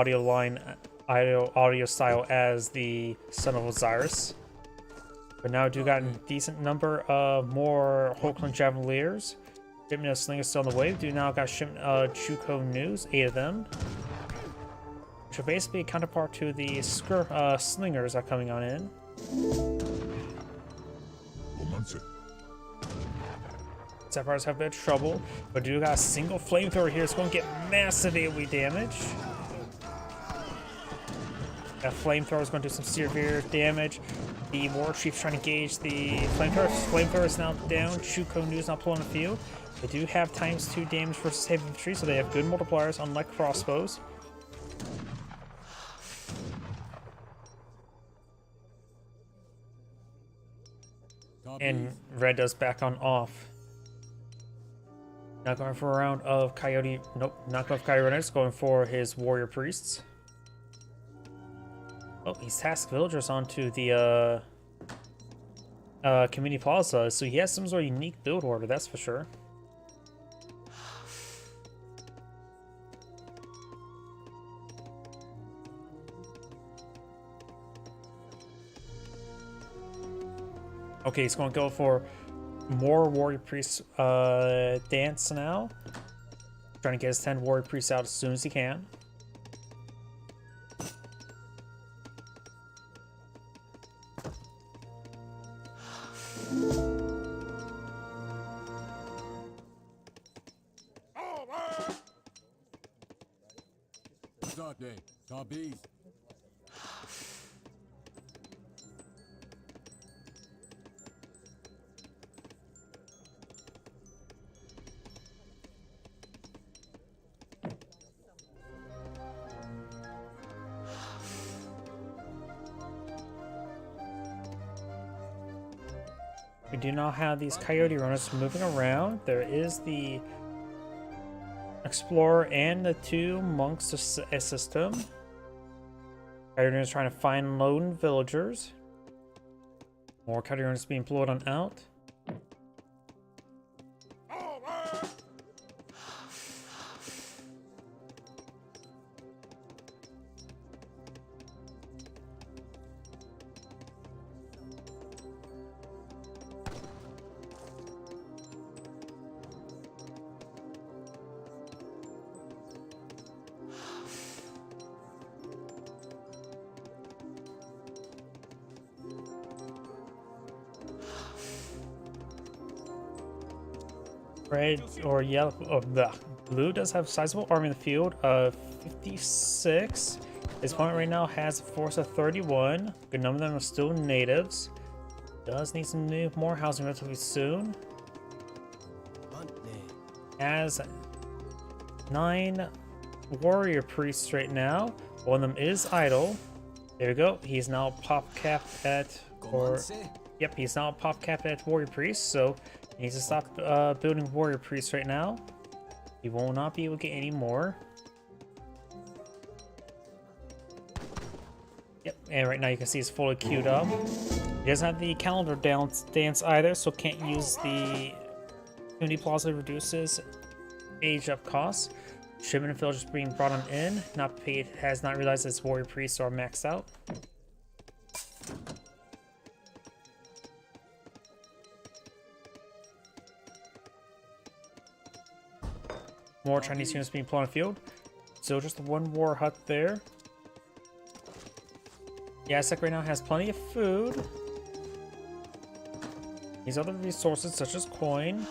audio style as the Son of Osiris. But now do got a decent number of more Hulkland Javeliers. Shipment of Slingers still on the way. Do now got shipment of Chuko News, 8 of them. Which are basically a counterpart to the Slingers that are coming on in. Sapphires have a bit of trouble, but do got a single flamethrower here. It's going to get massive AoE damage. That flamethrower is going to do some severe damage. The War Chief's trying to gauge the flamethrower. Flamethrower is now down. Chuko News now pulling the field. They do have ×2 damage versus heavy infantry, so they have good multipliers, unlike crossbows. And red does back on off. Not going for a round of Coyote. Nope, not going for Coyote Runners. Going for his Warrior Priests. Oh, he's tasked villagers onto the Community Plaza, so he has some sort of unique build order, that's for sure. Okay, he's going to go for more Warrior Priests dance now. Trying to get his 10 Warrior Priests out as soon as he can. We do not have these Coyote Runners moving around. There is the Explorer and the 2 Monks system. Coyote Runners trying to find lone villagers. More Coyote Runners being blown on out. Red or yellow, or the blue does have a sizable army in the field of 56. His opponent right now has a force of 31. Good number of them are still natives. Does need some more housing relatively soon. Has 9 warrior priests right now. One of them is idle. There we go. He's now pop capped at, or yep, he's now pop capped at warrior priest. So he needs to stop building warrior priests right now. He will not be able to get any more. Yep, and right now you can see he's fully queued up. He doesn't have the calendar dance either, so can't use the Community Plaza. Reduces age up costs. Shipment and villagers being brought on in. Not paid, has not realized his warrior priests are maxed out. More Chinese units being put on the field. So just one war hut there. Yazek right now has plenty of food. These other resources such as coin.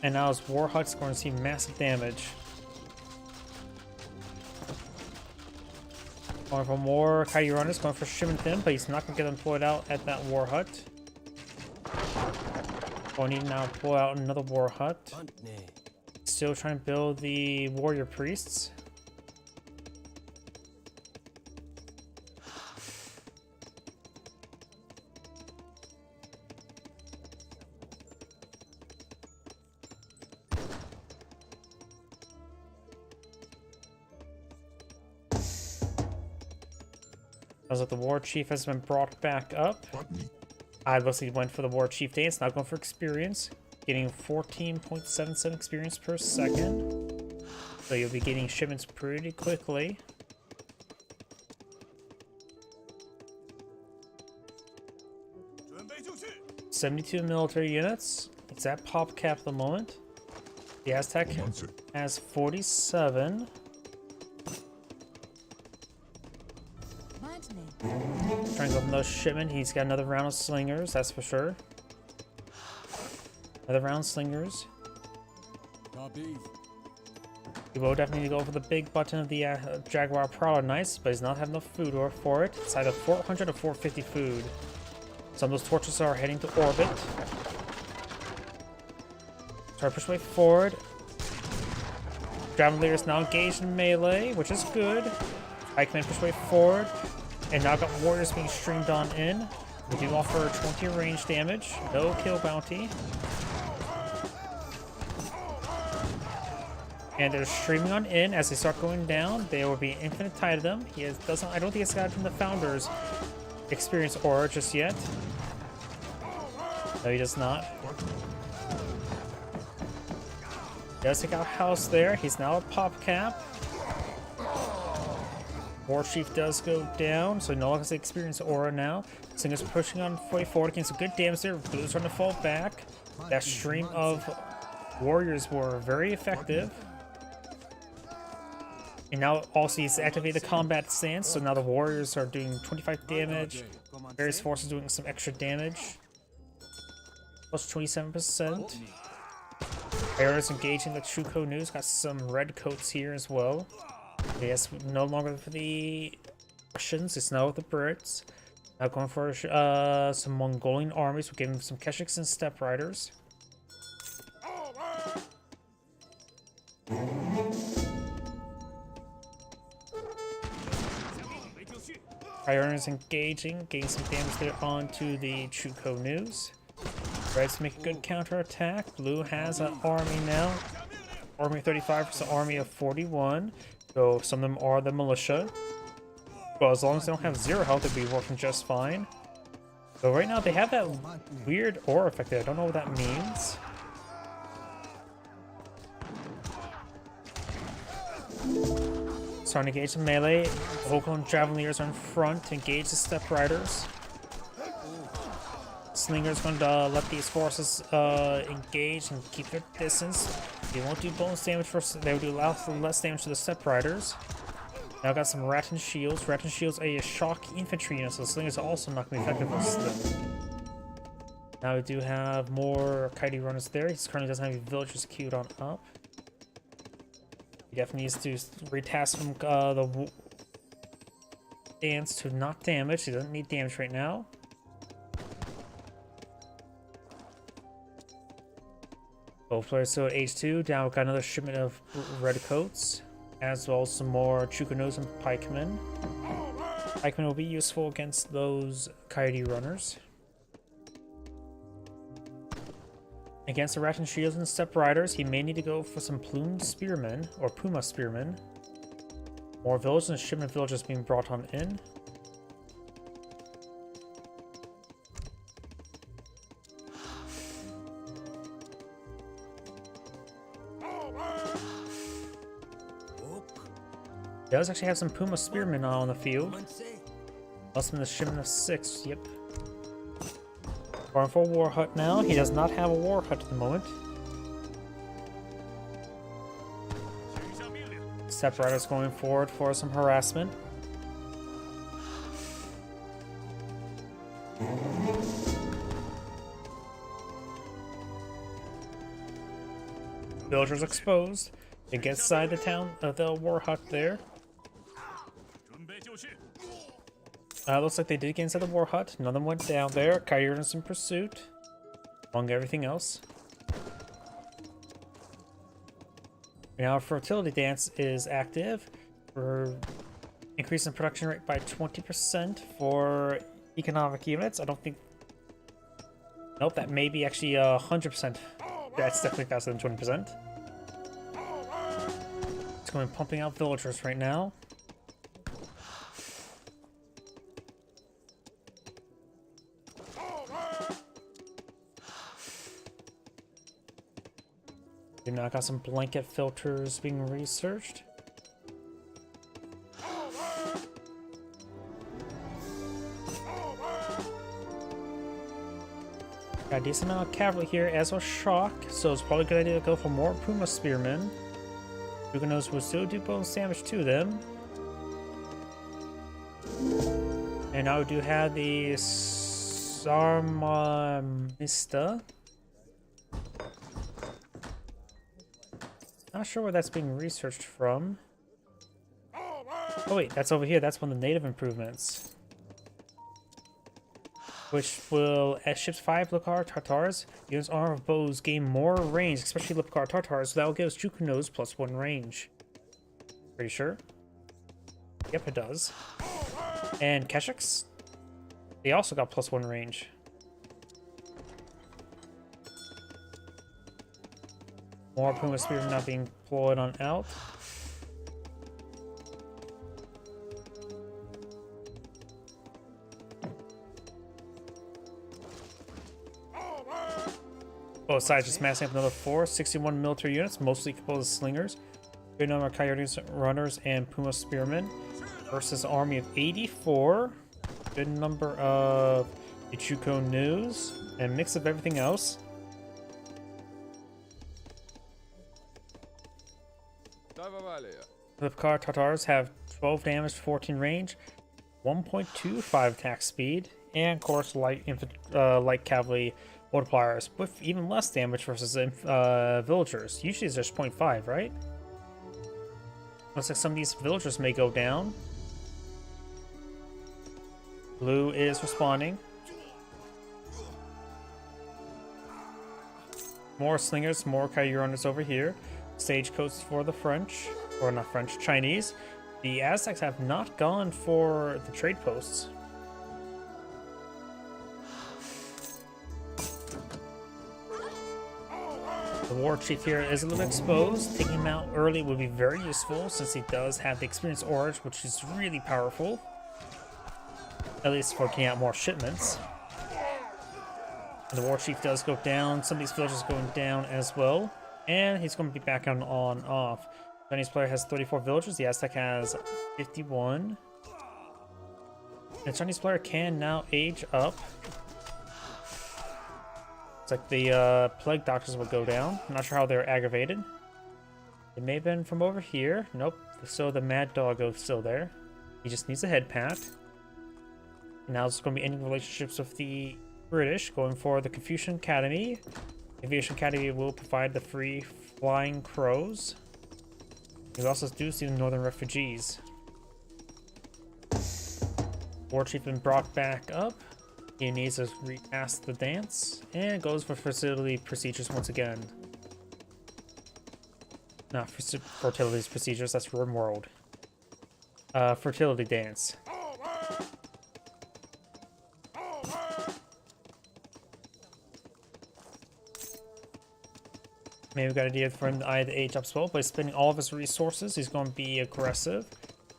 And now his war hut's going to see massive damage. Going for more Coyote Runners, going for Shimontin, but he's not going to get employed out at that war hut. Going to need now pull out another war hut. Still trying to build the warrior priests. Sounds like the war chief has been brought back up. I mostly went for the war chief dance, not going for experience. Getting 14.77 experience per second. So you'll be getting shipments pretty quickly. $72 military units. It's at pop cap at the moment. The Aztec has 47. Trying to go for another shipment. He's got another round of slingers, that's for sure. Another round of slingers. He will definitely go for the big button of the Jaguar Prowler Knights, but he's not having enough food for it. It's either 400 or 450 food. Some of those torches are heading to orbit. Try to push way forward. Javelier is now engaged in melee, which is good. Pikemen push way forward. And now got warriors being streamed on in. We do offer 20 range damage, no kill bounty. And they're streaming on in. As they start going down, there will be infinite tide of them. I don't think it's got from the Founder's experience aura just yet. No, he does not. He does take out House there. He's now at pop cap. War Chief does go down, so no one has the experience aura now. Singer's pushing on way forward, getting some good damage there. Blue's trying to fall back. That stream of warriors were very effective. And now also he's activated the combat stance, so now the warriors are doing 25 damage. Various forces doing some extra damage. Plus 27%. Arrows engaging the Chuko News. Got some red coats here as well. Yes, no longer for the Russians, it's now with the Brits. Now going for some Mongolian armies. We're giving some Keshiks and Steppe Riders. Iron is engaging, getting some damage there onto the Chuko News. Reds make a good counterattack. Blue has an army now. Army of 35 versus an army of 41. So some of them are the militia. Well, as long as they don't have 0 health, they'll be working just fine. So right now they have that weird aura effect there. I don't know what that means. Starting to engage the melee. The Volkon Javeliers are in front to engage the Steppe Riders. Slinger's going to let these forces engage and keep their distance. They won't do bonus damage first. They will do less damage to the Steppe Riders. Now got some Rattan Shields. Rattan Shields a shock infantry unit, so the Slingers are also not going to be effective against them. Now we do have more Kaidi runners there. He currently doesn't have any villagers queued on up. He definitely needs to retask from the dance to not damage. He doesn't need damage right now. Both players still at H2. Now we've got another shipment of red coats, as well as some more Chukonos and pikemen. Pikemen will be useful against those Kaidi runners. Against the Rattan Shields and Steppe Riders, he may need to go for some plumed spearmen, or Puma spearmen. More villages and shipment of villages being brought on in. He does actually have some Puma spearmen on the field. Must have been the shipment of 6, yep. Going for a war hut now. He does not have a war hut at the moment. Steppe Riders going forward for some harassment. Villagers exposed. They get inside the town of the war hut there. Looks like they did get inside the war hut. None of them went down there. Kairi is in pursuit, among everything else. Now fertility dance is active. We're increasing production rate by 20% for economic units. I don't think. Nope, that may be actually 100%. That's definitely faster than 20%. It's going pumping out villagers right now. We now got some blanket filters being researched. Got a decent amount of cavalry here as a shock, so it's probably a good idea to go for more Puma Spearmen. Huguenots will still do bonus damage to them. And now we do have the Sarmamista. Not sure where that's being researched from. Oh wait, that's over here. That's one of the native improvements. Which will, as ships 5 Lipkar Tartars, units armor of bows gain more range, especially Lipkar Tartars, so that will give us Jukunos +1 range. Pretty sure? Yep, it does. And Keshiks, they also got +1 range. More Puma Spearmen not being deployed on out. Both sides just massing up another 61 military units, mostly composed of slingers. Good number of coyotes, runners, and Puma Spearmen. Versus an army of 84. Good number of Ichuko News, and a mix of everything else. Lipkar Tartars have 12 damage, 14 range, 1.25 attack speed, and of course light cavalry multipliers with even less damage versus villagers. Usually it's just 0.5, right? Looks like some of these villagers may go down. Blue is responding. More slingers, more coyote runners over here. Stagecoach for the French, or not French, Chinese. The Aztecs have not gone for the trade posts. The war chief here is a little exposed. Taking him out early would be very useful since he does have the experience Orange, which is really powerful. At least for getting out more shipments. And the war chief does go down. Some of these villagers are going down as well. And he's going to be back on off. Chinese player has 34 villagers. The Aztec has 51. The Chinese player can now age up. It's like the plague doctors will go down. I'm not sure how they're aggravated. It may have been from over here. Nope. So the Mad Doggo is still there. He just needs a head pat. And now it's going to be ending relationships with the British, going for the Confucian Academy. The Confucian Academy will provide the free flying crows. We also do see the northern refugees. War chief been brought back up. He needs to recast the dance, and goes for fertility procedures once again. Not fertility procedures, that's RimWorld. Fertility dance. Maybe we got an idea for him to either age up well, but he's spending all of his resources. He's going to be aggressive.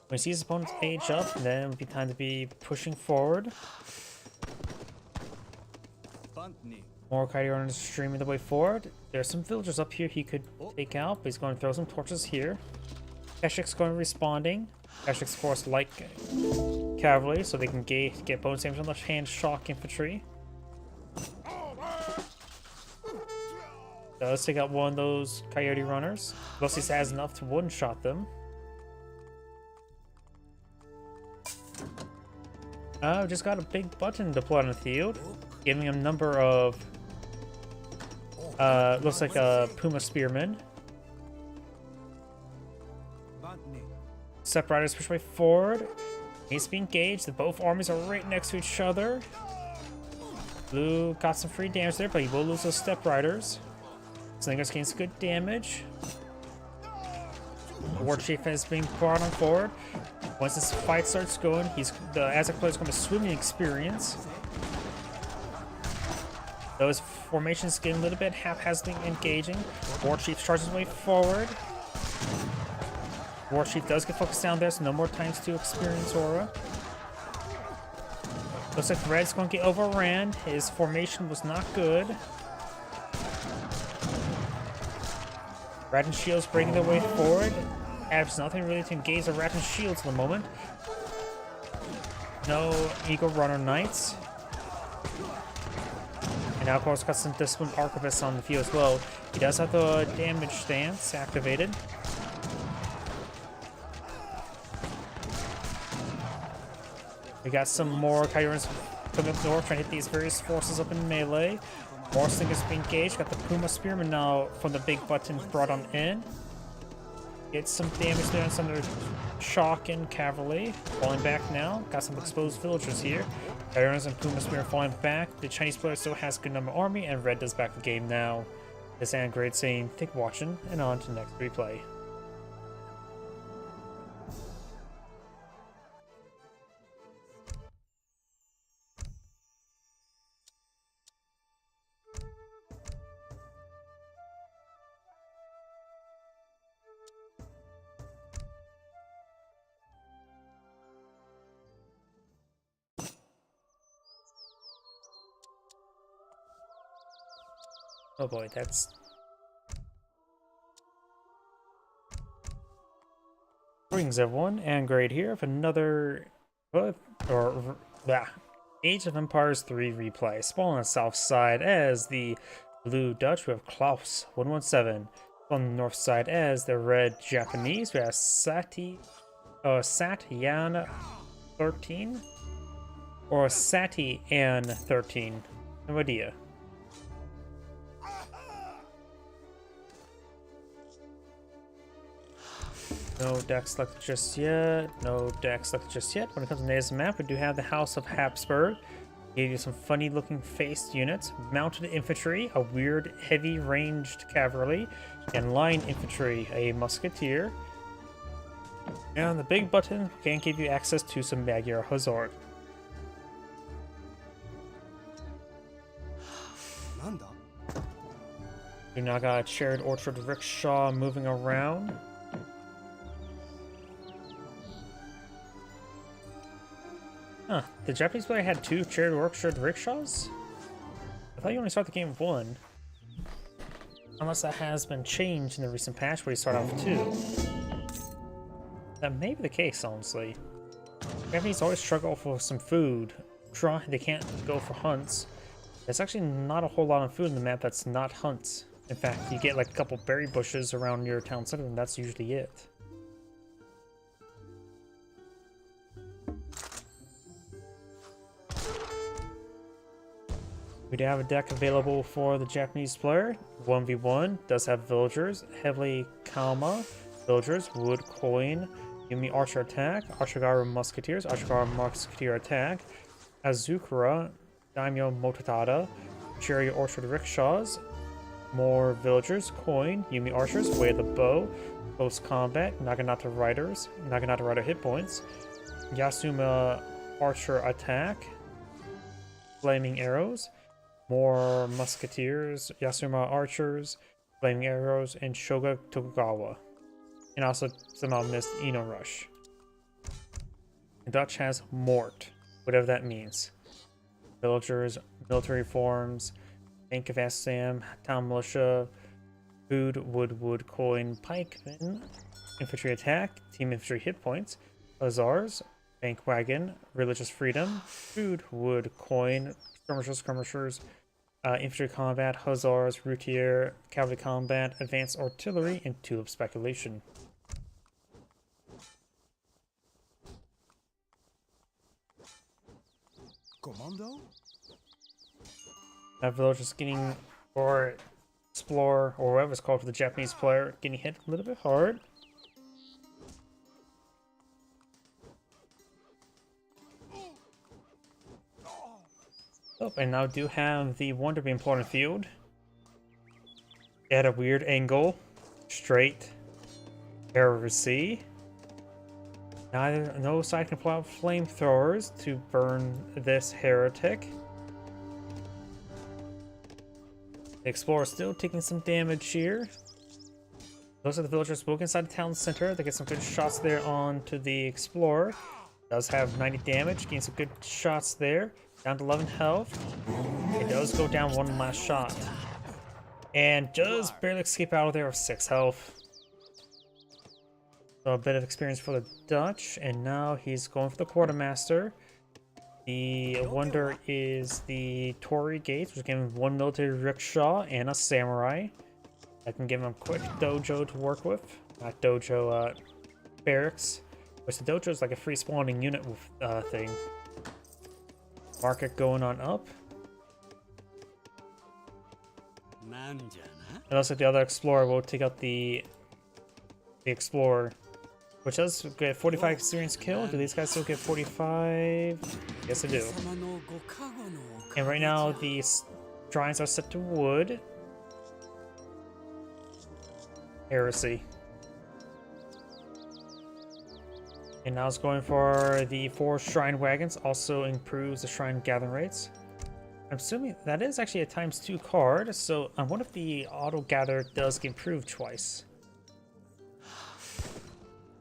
When he sees his opponents age up, then it would be time to be pushing forward. More coyote runners streaming the way forward. There's some villagers up here he could take out, but he's going to throw some torches here. Keshik's going to be responding. Keshik's, of course, like cavalry, so they can get bonus damage on the hand shock infantry. Does take out one of those coyote runners. Lucy has enough to one-shot them. Just got a big button deployed on the field, giving him a number of looks like a Puma Spearman. Step Riders push way forward. Needs to be engaged. Both armies are right next to each other. Blue got some free damage there, but he will lose those Step Riders. Slingers gains good damage. War Chief is being brought on forward. Once this fight starts going, the Aztec player is going to swimming experience. Those formations get a little bit haphazardly engaging. War Chief charges his way forward. War Chief does get focused down there, so no more times to experience Aura. Looks like Red's going to get overran. His formation was not good. Rat and Shields breaking their way forward. Has nothing really to engage the Rat and Shields at the moment. No Eagle Runner Knights. And now, of course, got some Disciplined Archivists on the field as well. He does have the damage stance activated. We got some more Kyurans coming up north, trying to hit these various forces up in melee. More slingers being engaged. Got the Puma Spearman now from the big button brought on in. Get some damage there on some of the Shock and Cavalry. Falling back now. Got some exposed villagers here. Kyurans and Puma Spearman falling back. The Chinese player still has a good number of army, and Red does back the game now. This Angrade saying, "Take watching," and on to the next replay. Oh boy, that's... Greetings everyone, Angrade here with another... Age of Empires 3 replay. Spawn on the south side as the Blue Dutch, we have Klaus 117. On the north side as the Red Japanese, we have Satyan 13? Or Satyan 13. No idea. No deck selected just yet. No deck selected just yet. When it comes to Native map, we do have the House of Habsburg. Gave you some funny looking faced units. Mounted infantry, a weird heavy ranged cavalry, and line infantry, a musketeer. And on the big button can give you access to some Magyar Hussars. We now got a shared orchard rickshaw moving around. Huh, the Japanese player had 2 shared orchard rickshaws? I thought you only start the game with 1. Unless that has been changed in the recent patch where you start off with 2. That may be the case, honestly. Japanese always struggle for some food. They can't go for hunts. There's actually not a whole lot of food in the map that's not hunts. In fact, you get like a couple berry bushes around your town center, and that's usually it. We do have a deck available for the Japanese player. 1v1 does have villagers, heavily Kalma, villagers, wood, coin, Yumi archer attack, Ashigaru musketeers, Ashigaru musketeer attack, Azukura, Daimyo mototada, Cherry orchard rickshaws, more villagers, coin, Yumi archers, way of the bow, close combat, Naginata riders, Naginata rider hit points, Yasuma archer attack, flaming arrows, more musketeers, Yasuma archers, flaming arrows, and Shoga Tokugawa. And also somehow missed Ino Rush. The Dutch has Mort, whatever that means. Villagers, military forms, Bank of Assam, town militia, food, wood, coin, pikemen, infantry attack, team infantry hit points, hussars, bank wagon, religious freedom, food, wood, coin, skirmishers, infantry combat, hussars, routier, cavalry combat, advanced artillery, and tulip speculation. Commando? That villagers getting, or explore, or whatever it's called for the Japanese player, getting hit a little bit hard. Oh, and now do have the Wonder Beam put on the field. At a weird angle, straight. Heresy. No side can pull out flamethrowers to burn this heretic. The Explorer still taking some damage here. Looks like the villagers woke inside the town center. They get some good shots there onto the Explorer. Does have 90 damage, gains some good shots there. Down to 11 health. It does go down one last shot. And does barely escape out of there with 6 health. So a bit of experience for the Dutch, and now he's going for the Quartermaster. The wonder is the Torii Gates, which give him 1 military rickshaw and a samurai. I can give him a quick dojo to work with. Not dojo, barracks. Which the dojo is like a free spawning unit thing. Market going on up. It looks like the other Explorer will take out the Explorer. Which does get 45 experience kill. Do these guys still get 45? Yes, they do. And right now, the shrines are set to wood. Heresy. And now it's going for the 4 shrine wagons. Also improves the shrine gathering rates. I'm assuming that is actually a ×2 card. So I wonder if the auto gather does get improved twice.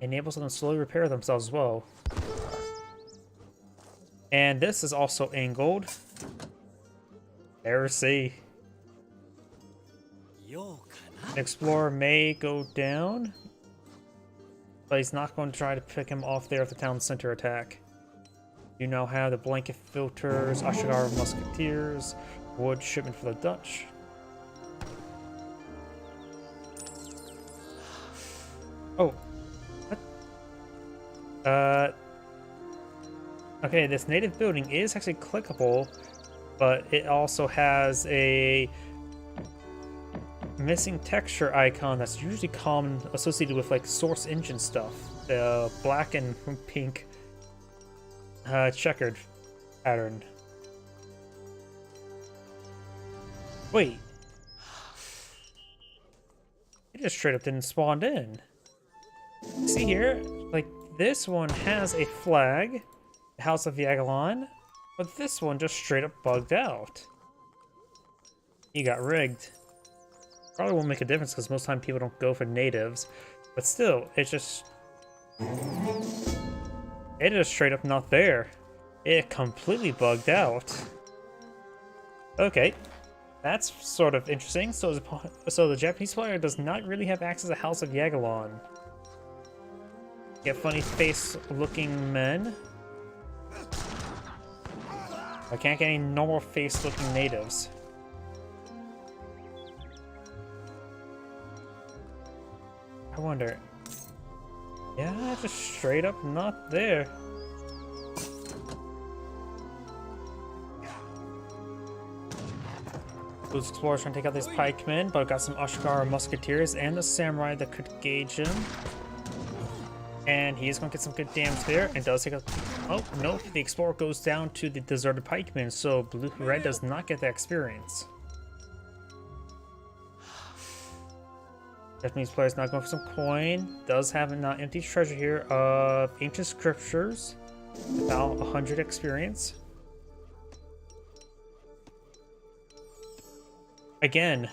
Enables them to slowly repair themselves as well. And this is also angled. Heresy. Explorer may go down, but he's not going to try to pick him off there at the town center attack. You now have the blanket filters, Ashigara musketeers, wood shipment for the Dutch. Oh. Okay, this native building is actually clickable, but it also has a missing texture icon that's usually common associated with like Source Engine stuff. The black and pink checkered pattern. Wait. It just straight up didn't spawn in. See here? Like, this one has a flag, the House of Yagalan, but this one just straight up bugged out. He got rigged. Probably won't make a difference because most time people don't go for natives, but still, it's just... It is straight up not there. It completely bugged out. Okay. That's sort of interesting. So the Japanese player does not really have access to House of Yagalan. Get funny face looking men. I can't get any normal face looking natives. I wonder. Yeah, just straight up not there. Those explorers trying to take out these pikemen, but got some Ashigara musketeers and the samurai that could gauge him. And he's gonna get some good damage there, and does take a... Oh, no, the explorer goes down to the deserted pikemen, so red does not get that experience. Japanese player's not going for some coin. Does have an empty treasure here of ancient scriptures. About 100 experience. Again,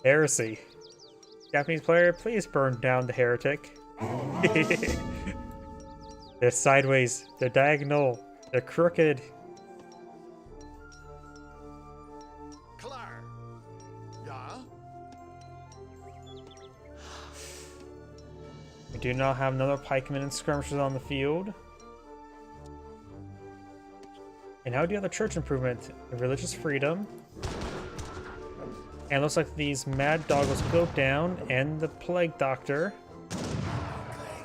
heresy. Japanese player, please burn down the heretic. They're sideways, they're diagonal, they're crooked. We do not have another pikeman and skirmishers on the field. And how do you have the church improvement? The religious freedom. And it looks like these mad doggos go down, and the plague doctor.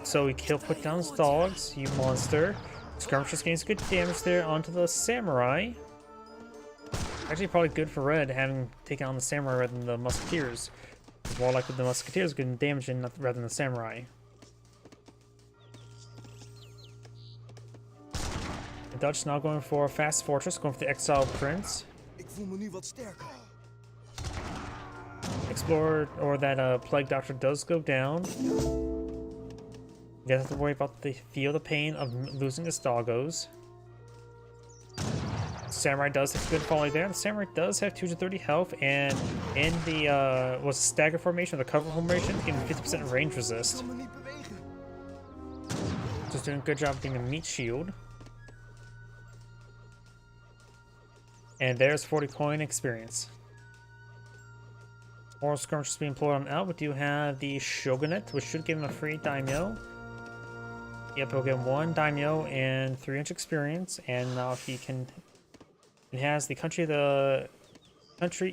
So he'll put down his dogs, you monster. Skirmishers gains good damage there onto the samurai. Actually, probably good for red having taken on the samurai rather than the musketeers. It's more likely the musketeers getting damage in rather than the samurai. The Dutch now going for Fast Fortress, going for the Exiled Prince. Explorer or that plague doctor does go down. He doesn't have to worry about feel the pain of losing his doggos. Samurai does have good volley there. The Samurai does have 230 health, and in the stagger formation, the cover formation, getting 50% range resist. Just doing a good job being a meat shield. And there's 40 coin experience. More skirmishes being employed on out. We do have the Shogunate, which should give him a free daimyo. Yep, he'll get 1 daimyo and 300 experience, and now he has the country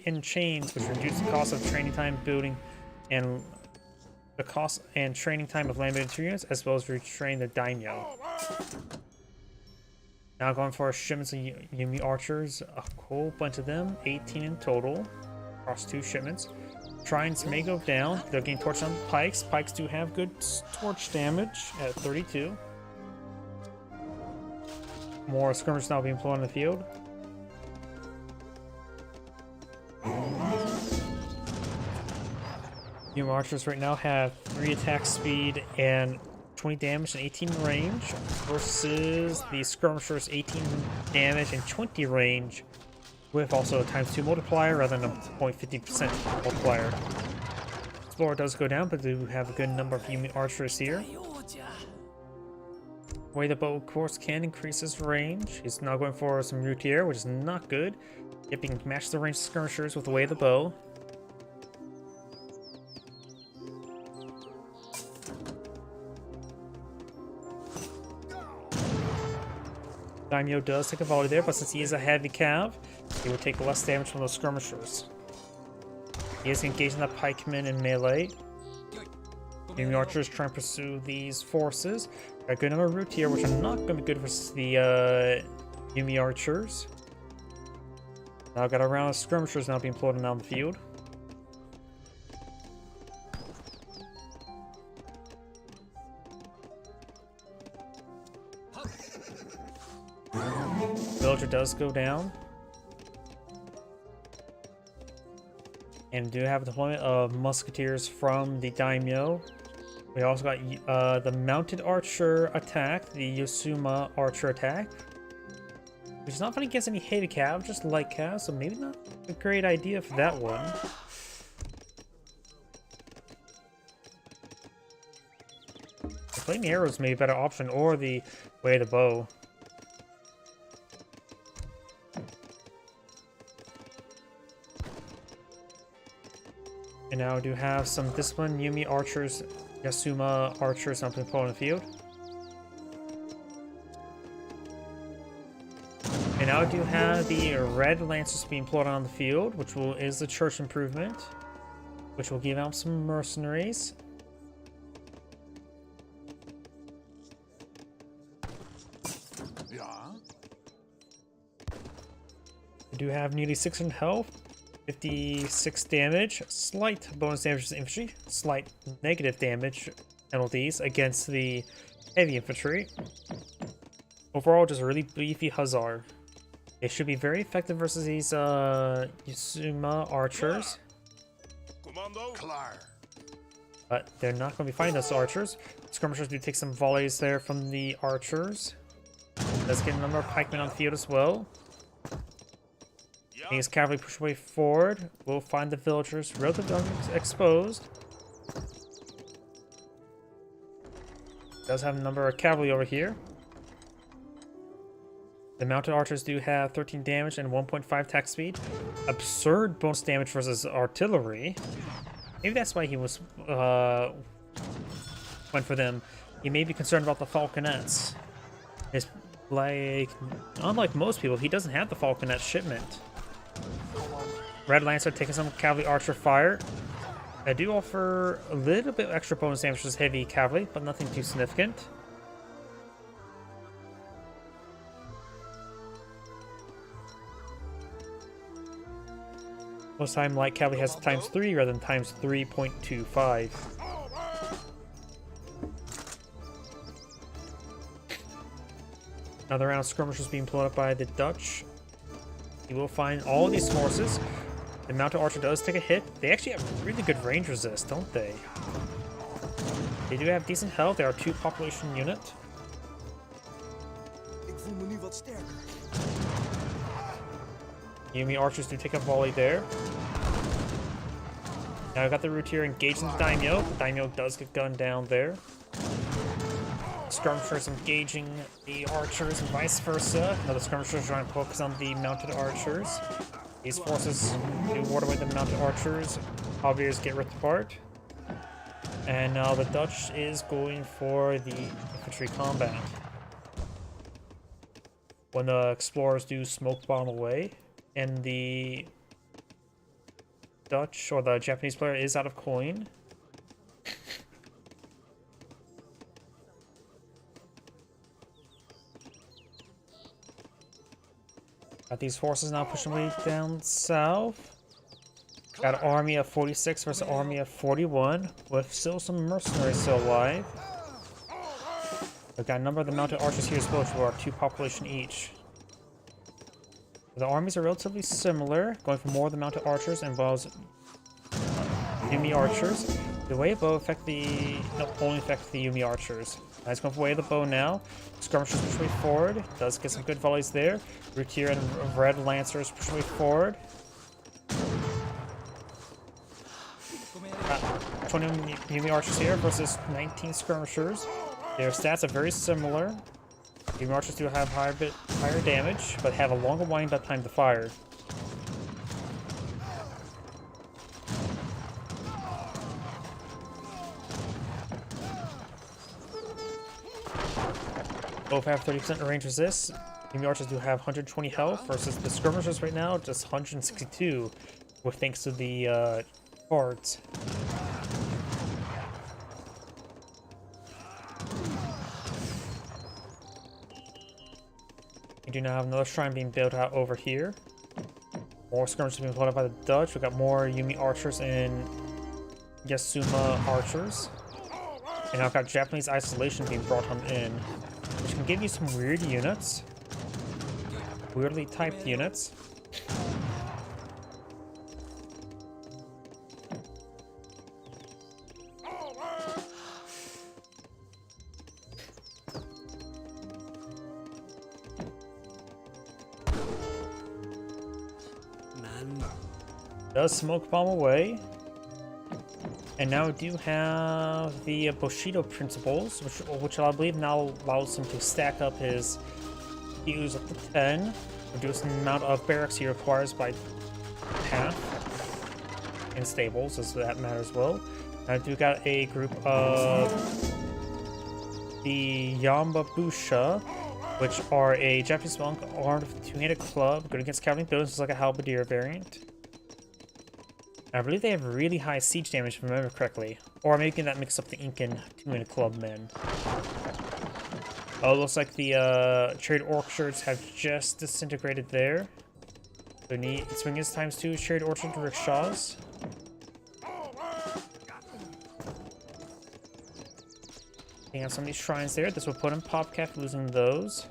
in chains, which reduces the cost of training time, building, and the cost and training time of land-based units, as well as retrain the daimyo. Now going for shipments of Yumi archers, a whole bunch of them, 18 in total, across 2 shipments. Trines may go down. They're getting torched on pikes. Pikes do have good torch damage at 32. More skirmishers now being employed in the field. Yumi archers right now have 3 attack speed and 20 damage and 18 range, versus the skirmishers 18 damage and 20 range, with also a ×2 multiplier rather than a 0.50% multiplier. Explorer does go down, but do have a good number of Yumi archers here. Way the bow, of course, can increase his range. He's now going for some routier, which is not good. If he can match the range of skirmishers with the way of the bow. Daimyo does take a volley there, but since he is a heavy cav, he will take less damage from those skirmishers. He is engaging the pikemen in melee. Yumi archers trying to pursue these forces. Got a good number of root here, which are not going to be good versus the Yumi archers. Now got a round of skirmishers now being employed on the field. Villager does go down. And do have a deployment of musketeers from the daimyo. We also got the mounted archer attack, the Yosuma archer attack, which is not fighting against any heavy cav, just light cav, so maybe not a great idea for that one. The flaming arrows may be a better option, or the way of the bow. And now we do have some disciplined Yumi archers, Yasuma archers up in the field. And now we do have the red lancers being employed on the field, which is the church improvement, which will give out some mercenaries. We do have nearly 600 health. 56 damage, slight bonus damage to infantry, slight negative damage penalties against the heavy infantry. Overall, just a really beefy hussar. It should be very effective versus these Yasuma archers. But they're not going to be fighting those archers. Skirmishers do take some volleys there from the archers. Does get a number of pikemen on the field as well. His cavalry push way forward. We'll find the villagers relatively exposed. Does have a number of cavalry over here. The mounted archers do have 13 damage and 1.5 attack speed. Absurd bonus damage versus artillery. Maybe that's why he was went for them. He may be concerned about the falconets. It's like, unlike most people, he doesn't have the falconet shipment. Red Lancer taking some cavalry archer fire. I do offer a little bit extra bonus damage to heavy cavalry, but nothing too significant. Most time light cavalry has ×3 rather than ×3.25. Another round of skirmishers being pulled up by the Dutch. You will find all of these forces. The mounted archer does take a hit. They actually have really good range resist, don't they? They do have decent health. They are 2 population unit. Ik voel me nu wat sterker. Yumi archers do take a volley there. Now I got the Routier engaging the Daimyo. The Daimyo does get gunned down there. Skirmishers engaging the archers and vice versa. Now the skirmishers trying to focus on the mounted archers. These forces do ward away the mounted archers. Javiers get ripped apart. And now the Dutch is going for the infantry combat. When the explorers do smoke bomb away, and the Dutch or the Japanese player is out of coin. Got these forces now pushing way down south. Got an army of 46 versus an army of 41, with still some mercenaries still alive. We've got a number of the mounted archers here as well, who are 2 population each. The armies are relatively similar. Going for more of the mounted archers involves Yumi archers. The way bow affect the only affect the Yumi archers. He's going for way of the bow now. Skirmishers push way forward. Does get some good volleys there. Routier and Red Lancers push way forward. 20 Yumi archers here versus 19 skirmishers. Their stats are very similar. Yumi archers do have higher damage, but have a longer wind-up time to fire. Both have 30% range resist. Yumi archers do have 120 health versus the skirmishers right now just 162, with thanks to the cards. We do now have another shrine being built out over here. More skirmishers being pulled out by the Dutch. We got more Yumi archers and Yasuma archers. And now I've got Japanese isolation being brought on in, which can give you some weird units. Weirdly typed units. Does smoke bomb away. And now we do have the Bushido principles, which I believe now allows him to stack up his Qs up to 10, reducing the amount of barracks he requires by half, and stables, as that matters as well. I do got a group of the Yambabusha, which are a Japanese monk armed with a 2-handed club, good against cavalry buildings, like a halberdier variant. I believe they have really high siege damage, if I remember correctly. Or maybe that mix up the Incan 2-handed clubmen. Oh, looks like the trade orchards have just disintegrated there. So need swingers times 2 trade orchard rickshaws. Taking out some of these shrines there. This will put in PopCap, losing those.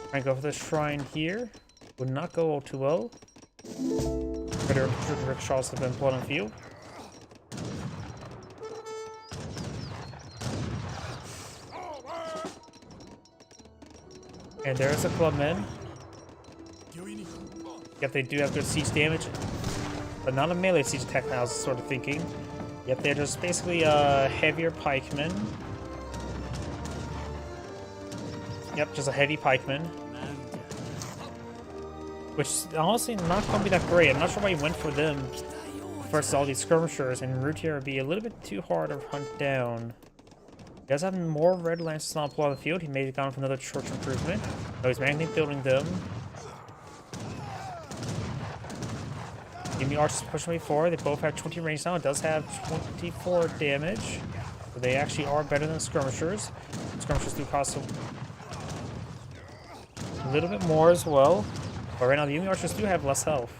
Trying to go for this shrine here. Would not go all too well. Better rickshaws have been put on field. And there's a clubman. Yep, they do have good siege damage, but not a melee siege attack now, I was sort of thinking. Yep, they're just basically heavier pikemen. Yep, just a heavy pikeman. Which honestly not going to be that great. I'm not sure why he went for them versus all these skirmishers, and Routier would be a little bit too hard to hunt down. He does have more red lances on the field. He may have gone for another church improvement. No, he's manually building them. Yumi archers pushing me forward. They both have 20 range now. It does have 24 damage. So they actually are better than skirmishers. Skirmishers do cost a little bit more as well. But right now the Yumi archers do have less health.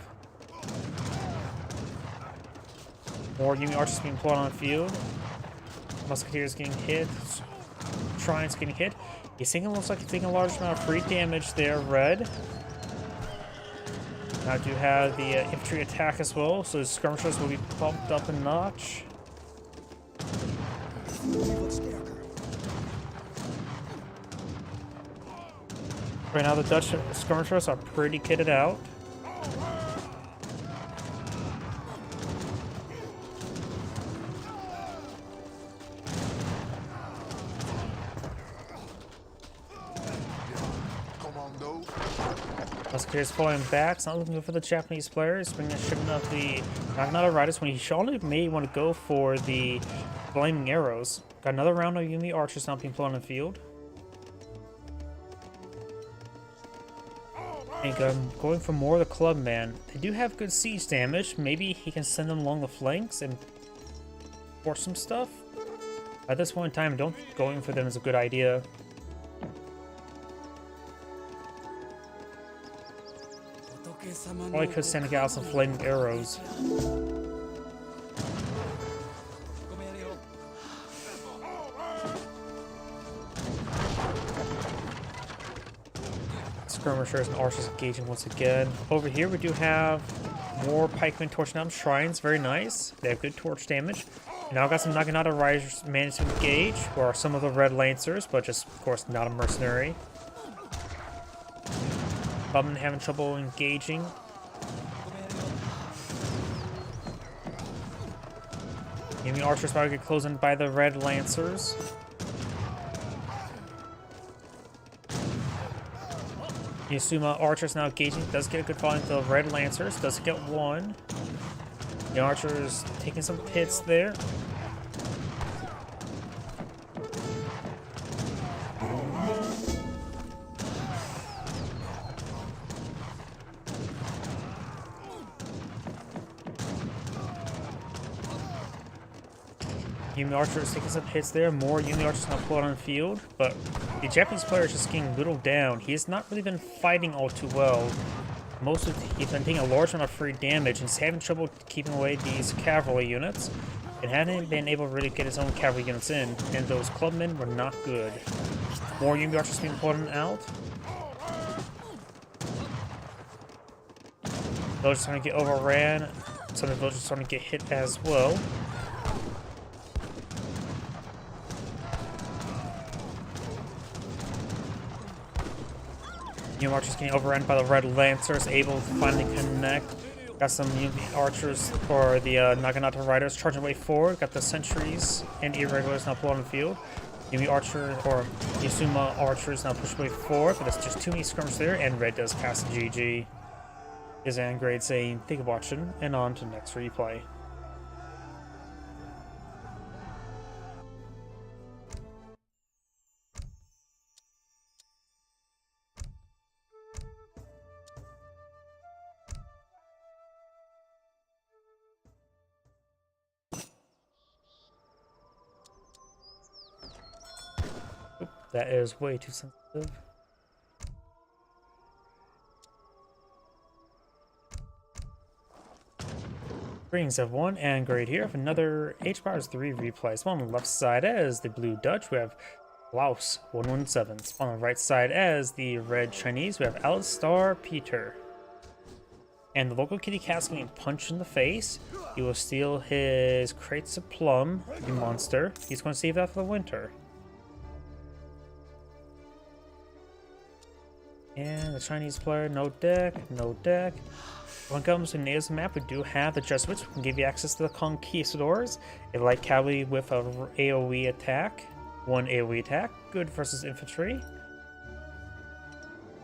More Yumi archers being pulled on the field. Musketeers getting hit. Shrines getting hit. He's taking, looks like he's taking a large amount of free damage there, Red. Now I do have the infantry attack as well, so the skirmishers will be bumped up a notch. Right now the Dutch skirmishers are pretty kitted out. Musketeer is falling back. It's not looking good for the Japanese players. Bringing a shipment of the Naginata Riders when he surely may want to go for the Flaming Arrows. Got another round of Yumi Archers now being put on the field. I think I'm going for more of the Clubman. They do have good siege damage. Maybe he can send them along the flanks and force some stuff. At this point in time, don't going for them is a good idea. Probably could send out some flaming arrows. Skirmishers and archers engaging once again. Over here we do have more pikemen torching down shrines. Very nice. They have good torch damage. And now I've got some Naginata Riders managed to engage, who are some of the Red Lancers, but just, of course, not a mercenary. Clubmen having trouble engaging. Yumi Archers about to get closed in by the Red Lancers. Yasuma Archers now engaging. Does get a good fall into the Red Lancers. Does get one. The Archers taking some hits there. Yumi Archers taking some hits there. More Yumi Archers now pulled on the field, but the Japanese player is just getting whittled down. He has not really been fighting all too well. He's been taking a large amount of free damage and he's having trouble keeping away these cavalry units. And hadn't been able to really get his own cavalry units in, and those clubmen were not good. More Yumi Archers being pulled out. Villagers trying to get overran. Some of the villagers trying to get hit as well. Yumi Archers getting overrun by the Red Lancers, able to finally connect. Got some Yumi Archers, or the Naginata Riders, charging way forward. Got the Sentries and Irregulars now pulled on the field. Yumi Archer, or Yasuma Archers now push way forward, but there's just too many skirmishes there, and Red does pass the GG. Is Angrade saying, thank you for watching, and on to the next replay. That is way too sensitive. Greetings everyone, and great here. I have another Age of Empires 3 replay. So on the left side as the Blue Dutch, we have Klaus 117. So on the right side as the Red Chinese, we have Alistar Peter. And the local kitty cat's getting punched in the face. He will steal his crates of plum, the monster. He's going to save that for the winter. And the Chinese player, no deck, no deck. When it comes to NATO's map, we do have the Jesuits, who can give you access to the Conquistadors. A light cavalry with a AoE attack. One AoE attack, good versus infantry.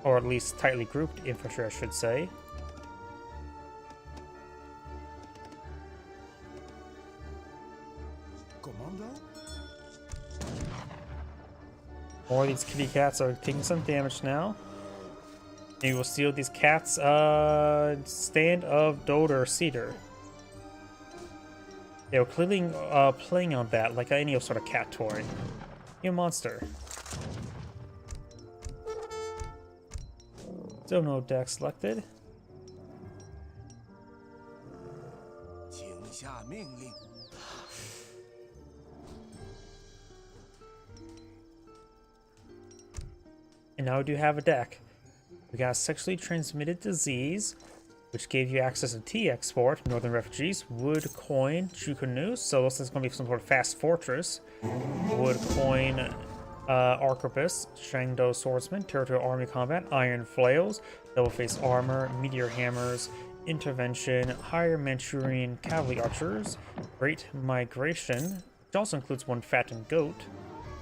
Or at least tightly grouped infantry, I should say. Commando? More of these kitty cats are taking some damage now. And you will steal these cats' stand of Dode or Cedar. They were clearly playing on that like any sort of cat toy. You monster. Still no deck selected. And now we do have a deck. We got sexually transmitted disease, which gave you access to tea export, Northern Refugees, Wood Coin, Chukunu, so looks like it's going to be some sort of fast fortress, Wood Coin, Arquebus, Shangdo Swordsman, Territorial Army Combat, Iron Flails, Double Face Armor, Meteor Hammers, Intervention, Higher Manchurian Cavalry Archers, Great Migration, which also includes one fattened goat,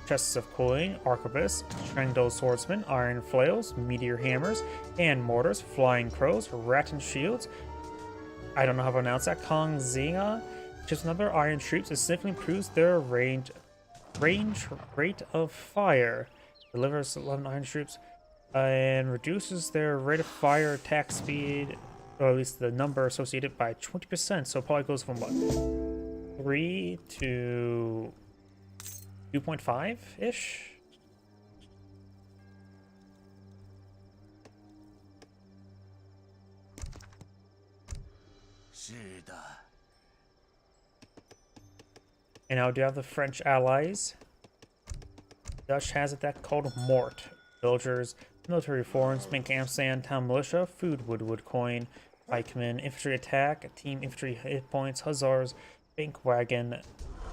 Chests of Coin, Arquebus, Shangdo Swordsman, Iron Flails, Meteor Hammers, and Mortars, Flying Crows, Rattan Shields. I don't know how to pronounce that. Kong Zinga, just another Iron Troops. It significantly improves their range rate of fire. Delivers 11 Iron Troops and reduces their rate of fire attack speed, or at least the number associated, by 20%. So it probably goes from what, 3 to 2.5-ish? And now do you have the French allies? Dutch has a deck called Mort. Villagers, military reforms, bank Amsand, town militia, food, wood coin, pikemen, infantry attack, team infantry hit points, hussars, bank wagon,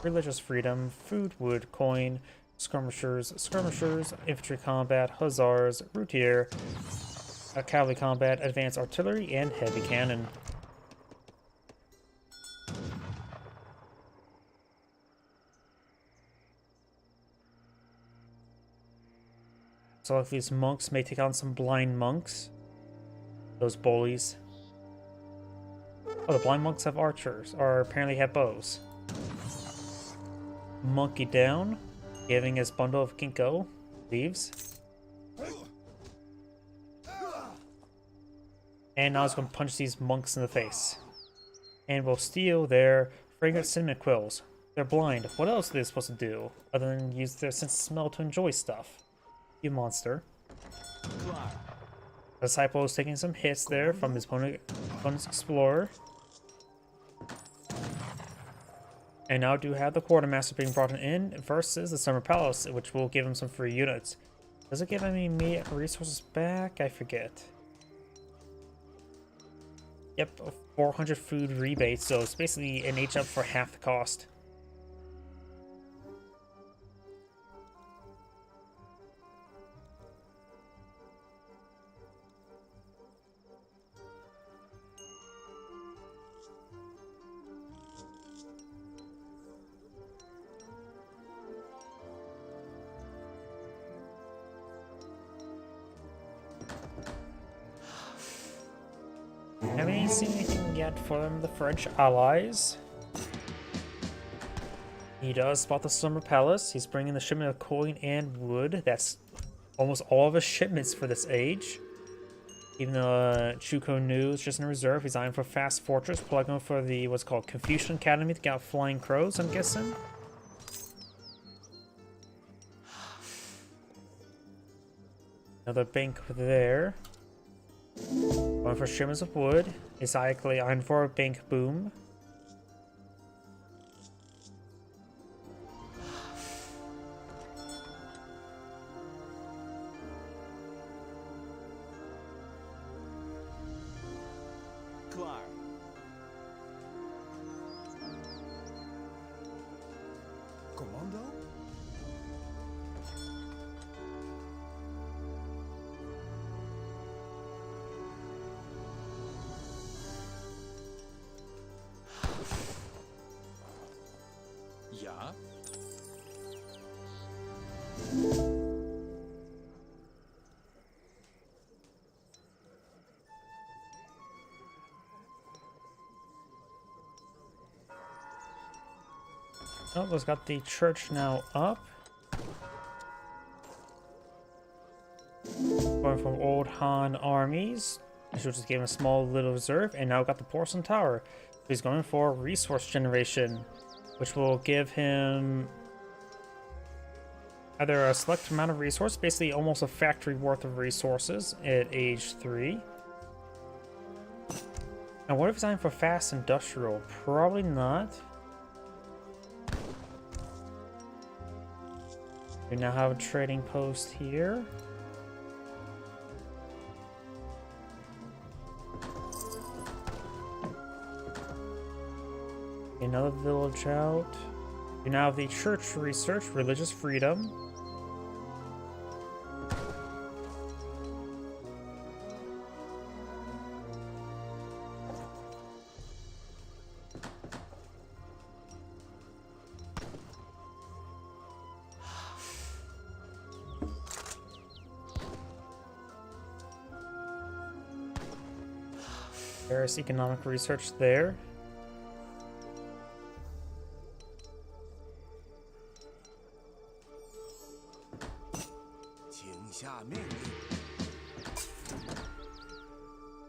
religious freedom, food, wood coin, skirmishers, infantry combat, hussars, routier, cavalry combat, advanced artillery, and heavy cannon. So if these monks may take on some blind monks, those bullies. Oh, the blind monks have archers, or apparently have bows. Monkey down, giving his bundle of ginkgo leaves. And now he's going to punch these monks in the face. And will steal their fragrant cinnamon quills. They're blind. What else are they supposed to do other than use their sense of smell to enjoy stuff? You monster. The disciple is taking some hits there from his opponent's explorer. And now do have the quartermaster being brought in versus the Summer Palace, which will give him some free units. Does it give any immediate resources back? I forget. Yep, 400 food rebate, so it's basically an H up for half the cost. Haven't even seen anything yet from the French allies. He does spot the Summer Palace. He's bringing the shipment of coin and wood. That's almost all of his shipments for this age. Even though Chukunu is just in reserve, he's eyeing for Fast Fortress, plugging for the what's called Confucian Academy to get out Flying Crows, I'm guessing. Another bank there. Going for shipments of wood. It's likely eyeing for a bank boom. Klar. Commando? Ja. Oh, we've got the church now up. Going from old Han armies, which just gave him a small little reserve, and now got the porcelain tower. So he's going for resource generation, which will give him either a select amount of resource, basically almost a factory worth of resources at age 3. Now what if he's eyeing for fast industrial? Probably not. We now have a trading post here. Another village out. You now have the church research, religious freedom. There's economic research there.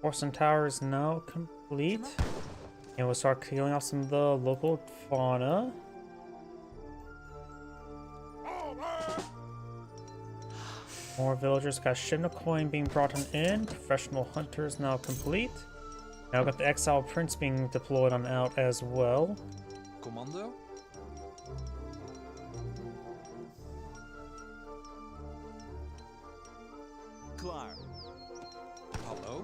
Forsen Tower is now complete. And we'll start killing off some of the local fauna. More villagers. Got Shimna coin being brought in. Professional hunters now complete. Now got the Exile Prince being deployed on out as well. Commando? Klaar. Hallo?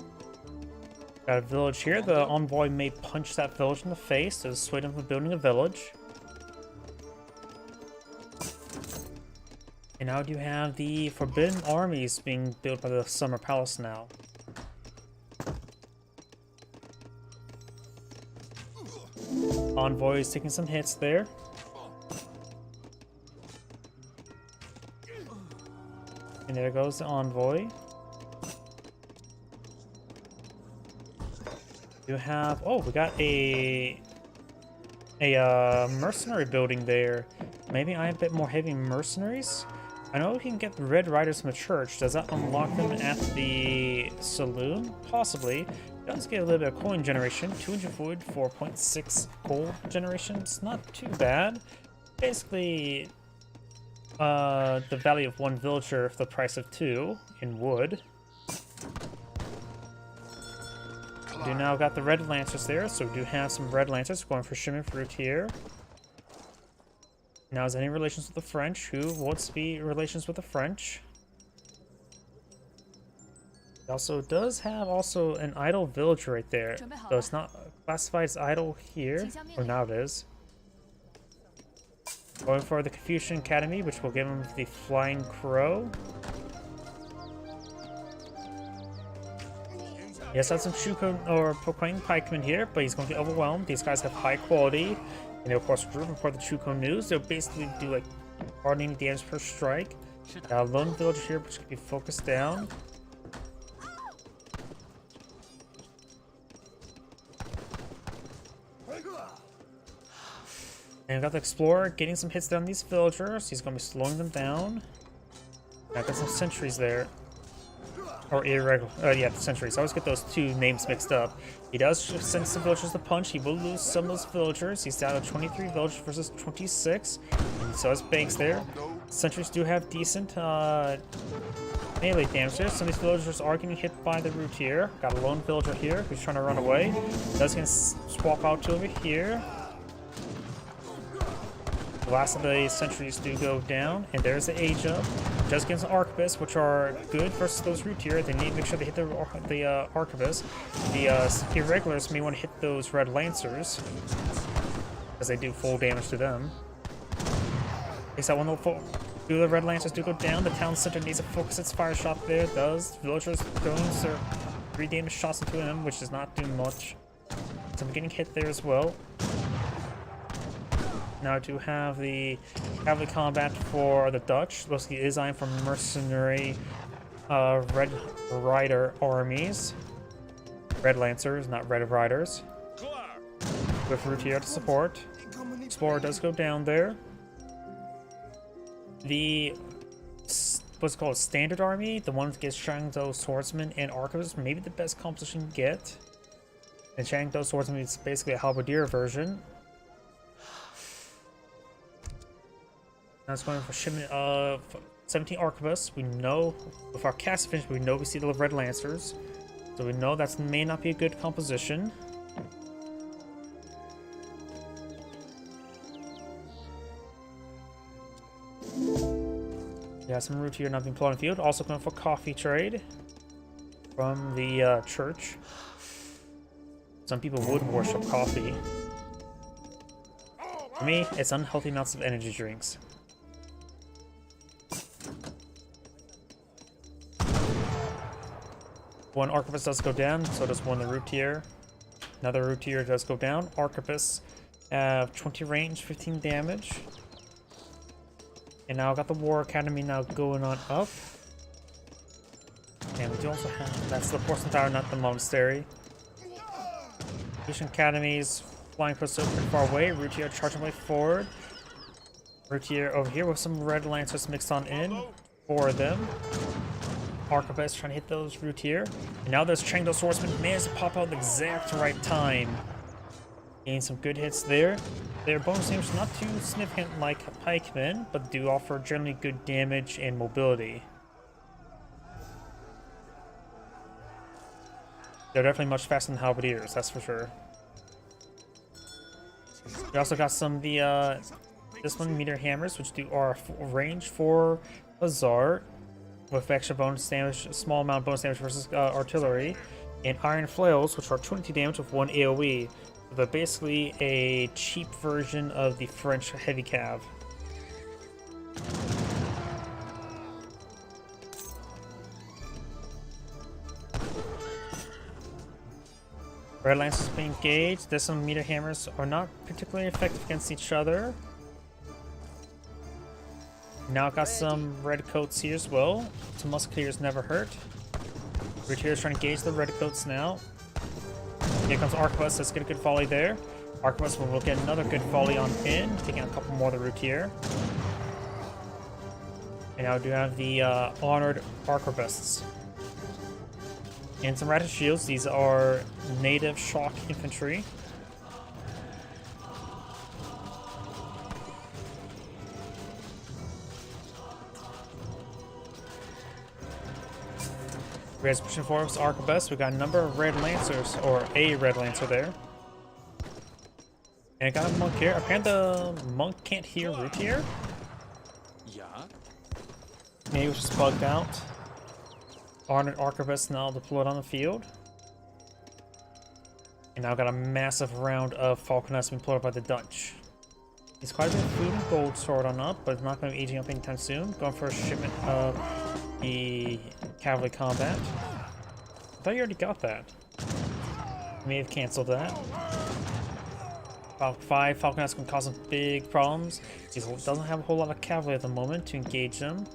Got a village here. The envoy may punch that village in the face to dissuade him from building a village. And now you have the Forbidden Armies being built by the Summer Palace now. Envoy is taking some hits there. And there goes the envoy. You have, oh, we got a mercenary building there. Maybe I have a bit more heavy mercenaries. I know we can get the Red Riders from the church. Does that unlock them at the saloon? Possibly. Does get a little bit of coin generation. 200 wood, 4.6 gold generation. It's not too bad. Basically, the value of one villager for the price of 2 in wood. We do now got the Red Lancers there, so we do have some Red Lancers going for Shimmer Fruit here. Now, is any relations with the French? Who wants to be relations with the French? It also does have an idle village right there, though it's not classified as idle here, or now it is. Going for the Confucian Academy, which will give him the Flying Crow. He has some Shuko or Proclaim Pikemen here, but he's going to be overwhelmed. These guys have high quality, and they'll of course report the Chuko news. They'll basically do like hardly any damage per strike. Got a lone villager here, which can be focused down. And we got the Explorer getting some hits down these villagers. He's going to be slowing them down. I got some sentries there. Or irregular. Yeah, the sentries. I always get those two names mixed up. He does send some villagers to punch. He will lose some of those villagers. He's down to 23 villagers versus 26. And so his banks there. Sentries do have decent melee damage there. Some of these villagers are getting hit by the root here. Got a lone villager here who's trying to run away. Does get swap out to over here. The last of the sentries do go down, and there's the age up. Just against the Arquebus, which are good versus those root here. They need to make sure they hit the Arquebus. The irregulars may want to hit those Red Lancers, as they do full damage to them. Is that one do the Red Lancers do go down? The town center needs to focus its fire shot there. It does. Villagers throwing their 3 damage shots into him, which does not do much. So I'm getting hit there as well. Now to have the cavalry combat for the Dutch. Looks like it is from mercenary Red Rider armies. Red Lancers, not Red Riders. With Routier to support. Explorer does go down there. The what's it called Standard Army, the one that gets Shangdo Swordsman and Archivist, maybe the best composition you can get. And Shangdo Swordsman is basically a halberdier version. Now it's going for shipment of 17 Arquebus. We know, with our cast finish, we know we see the Red Lancers. So we know that may not be a good composition. Yeah, some root here not being plotted in field. Also going for coffee trade from the church. Some people would worship coffee. For me, it's unhealthy amounts of energy drinks. One Arquebus does go down, so does one the root tier. Another root tier does go down. Arquebus have 20 range, 15 damage. And now I've got the War Academy now going on up. And we do also have, that's the Porcelain Tower, not the Monastery. Lucian Academies flying so pretty far away. Routier charging way forward. Routier over here with some red lancers mixed on in. 4 of them. Arquebus trying to hit those Routier. And now those Chengdo Swordsman managed to pop out at the exact right time. Getting some good hits there. Their bonus damage is not too significant like Pikemen, but do offer generally good damage and mobility. They're definitely much faster than Halberdiers, that's for sure. We also got some of the this one meter hammers, which do are range for Bazaar with extra bonus damage, small amount of bonus damage versus artillery, and iron flails, which are 22 damage with 1 AoE. They're basically a cheap version of the French heavy cav. Red Lancers being engaged. There's some meter hammers are not particularly effective against each other. Now got some red coats here as well. Some musketeers never hurt. Routiers trying to engage the red coats now. Here comes Arquebus. Let's get a good volley there. Arquebus will get another good volley on in, taking a couple more of the Routier. And now we do have the honored Arquebusts. And some Ratchet Shields. These are native shock infantry. Red's pushing forward with Arquebus. We got a number of red lancers, or a red lancer there. And I got a monk here. Apparently the monk can't hear Routier. Yeah. Maybe it was just bugged out. Honored Arquebus now deployed on the field. And now got a massive round of Falconets being deployed by the Dutch. He's quite a bit of food and gold stored on up, but it's not going to be aging up anytime soon. Going for a shipment of the cavalry combat. I thought you already got that. May have canceled that. Falcon 5, Falconets can cause some big problems. He doesn't have a whole lot of cavalry at the moment to engage them.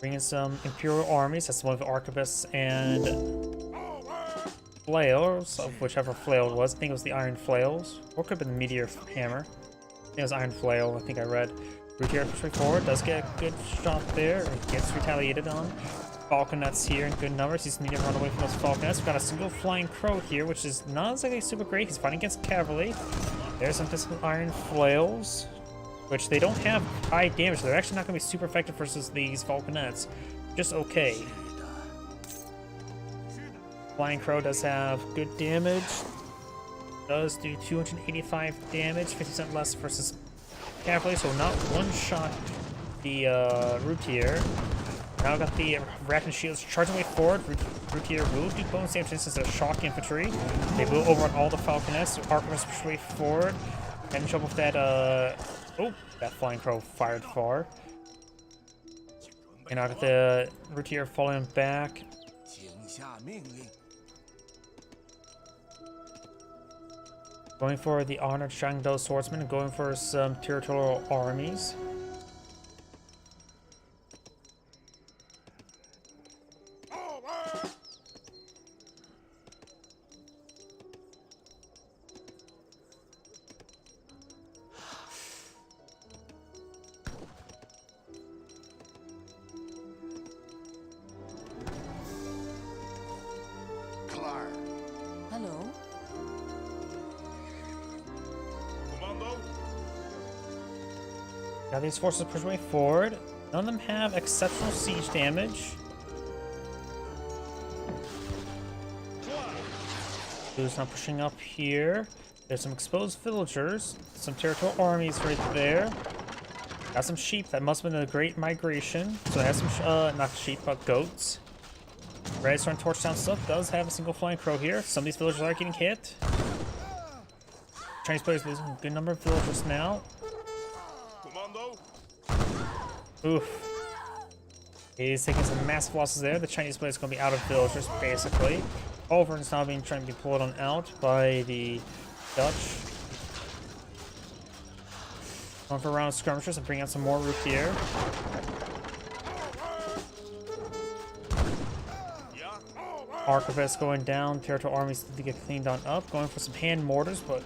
Bring in some Imperial armies. That's one of the Arquebus and flails, of whichever flail it was. I think it was the Iron Flails. Or could have been the Meteor Hammer. I think it was Iron Flail. I think I read. Routier pushing forward. Does get a good shot there. It gets retaliated on. Falconets here in good numbers. He's needing to run away from those Falconets. We've got a single Flying Crow here, which is not exactly super great. He's fighting against cavalry. There's some physical Iron Flails, which they don't have high damage. They're actually not going to be super effective versus these Falconets. Just okay. Flying Crow does have good damage. Does do 285 damage, 50% less versus cavalry, so not one-shot the Routier. Now got the Ratchet Shields charging way forward. Routier will do bonus damage since it's a shock infantry. They will overrun all the Falconets. Arquebus push way forward. Having trouble with that, oh, that Flying Crow fired far. And now got the Routier falling back. Going for the honored Chengdo Swordsman and going for some territorial armies. Hello? Now these forces push way forward. None of them have exceptional siege damage. Who's not pushing up here? There's some exposed villagers, some territorial armies right there. Got some sheep. That must have been a great migration. So it has some, not sheep, but goats. Redstone torch down stuff does have a single Flying Crow here. Some of these villagers are getting hit. Chinese players losing a good number of villagers now. Oof. He's taking some massive losses there. The Chinese player is going to be out of villagers, basically. Over is now being trying to be pulled on out by the Dutch. Going for a round of skirmishers and bring out some more Routier. Arquebus going down. Territorial armies need to get cleaned on up. Going for some hand mortars, but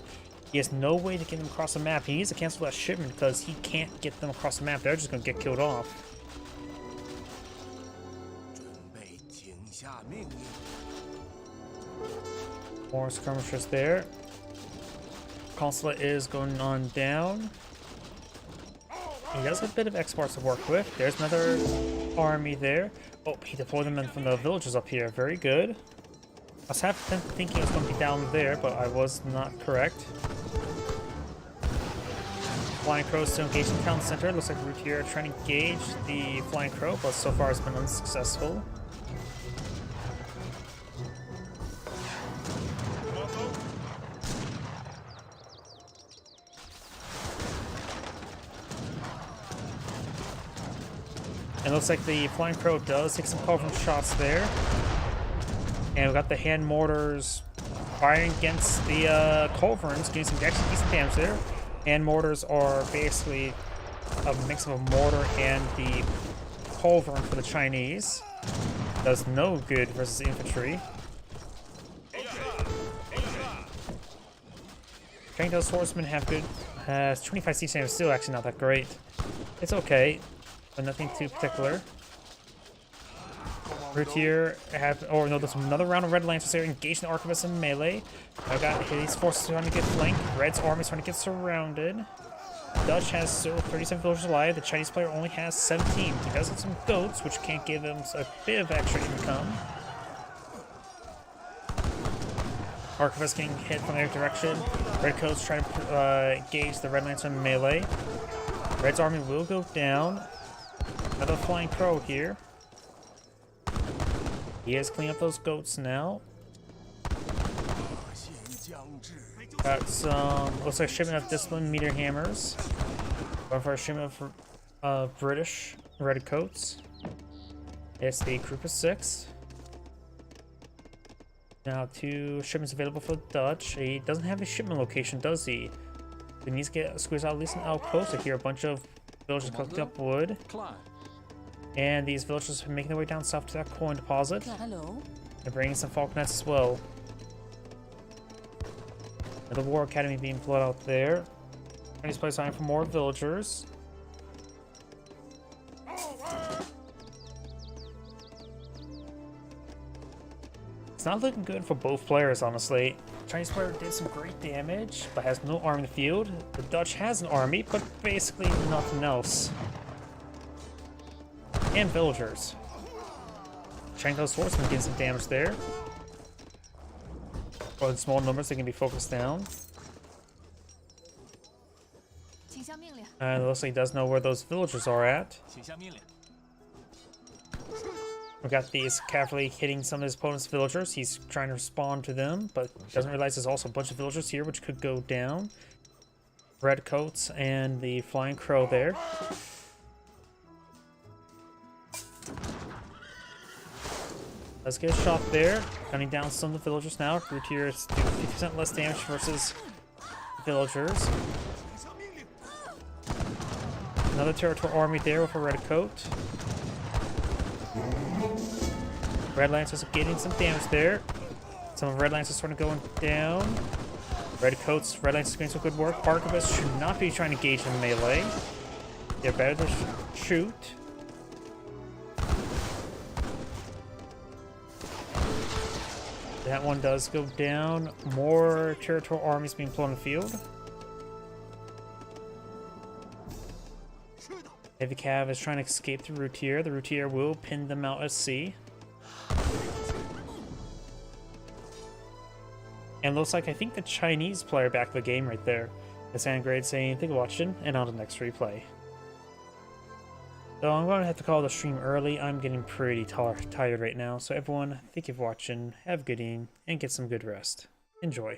he has no way to get them across the map. He needs to cancel that shipment because he can't get them across the map. They're just going to get killed off. More skirmishers there. Consulate is going on down. He does have a bit of exports to work with. There's another army there. Oh, he deployed them in from the villages up here. Very good. I was half thinking it was going to be down there, but I was not correct. Flying Crow still engaged in the town center. Looks like Routier trying to engage the Flying Crow, but so far it's been unsuccessful. It looks like the Flying Crow does take some covering shots there. And we've got the hand mortars firing against the culverins, getting some actually decent damage there. Hand mortars are basically a mix of a mortar and the culverin for the Chinese. Does no good versus infantry. Chinese swordsmen have good. 25 siege damage, still actually not that great. It's okay, but nothing too particular. Routier have, oh no, there's another round of Red Lancers here, engaging the Arquebus in melee. I've got his forces trying to get flanked. Red's army is trying to get surrounded. Dutch has still 37 villagers alive. The Chinese player only has 17. He does have some goats, which can't give him a bit of extra income. Arquebus getting hit from every direction. Redcoats trying to engage the Red Lancer in melee. Red's army will go down. Another Flying Crow here. He has cleaned up those goats now. Got some, looks like a shipment of disciplined meter hammers. Going for a shipment of British redcoats. It's the group of 6. Now 2 shipments available for the Dutch. He doesn't have a shipment location, does he? He needs to get squeeze out at least an outpost. I hear a bunch of villagers collecting up wood. And these villagers are making their way down south to that coin deposit. Hello. They're bringing some falconets as well. Another war academy being pulled out there. Chinese players signing for more villagers. It's not looking good for both players, honestly. Chinese player did some great damage, but has no army in the field. The Dutch has an army, but basically nothing else. And villagers. Chinese swordsman getting some damage there. Or in small numbers, they can be focused down. And it looks like he does know where those villagers are at. We got these cavalry hitting some of his opponent's villagers. He's trying to respond to them, but doesn't realize there's also a bunch of villagers here which could go down. Redcoats and the Flying Crow there. Let's get a shot there. Gunning down some of the villagers now. Routier is doing 50% less damage versus villagers. Another territorial army there with a redcoat. Red Lancers are getting some damage there. Some of Red Lancers sort of going down. Redcoats, Red Lancers doing some good work. Arquebus should not be trying to engage in melee. They're better to shoot. That one does go down. More territorial armies being pulled on the field. Heavy Cav is trying to escape the Routier. The Routier will pin them out at sea. And looks like I think the Chinese player back the game right there. The Sandgrade saying thank you for watching and on to the next replay. So I'm going to have to call the stream early. I'm getting pretty tired right now. So everyone, thank you for watching. Have a good evening and get some good rest. Enjoy.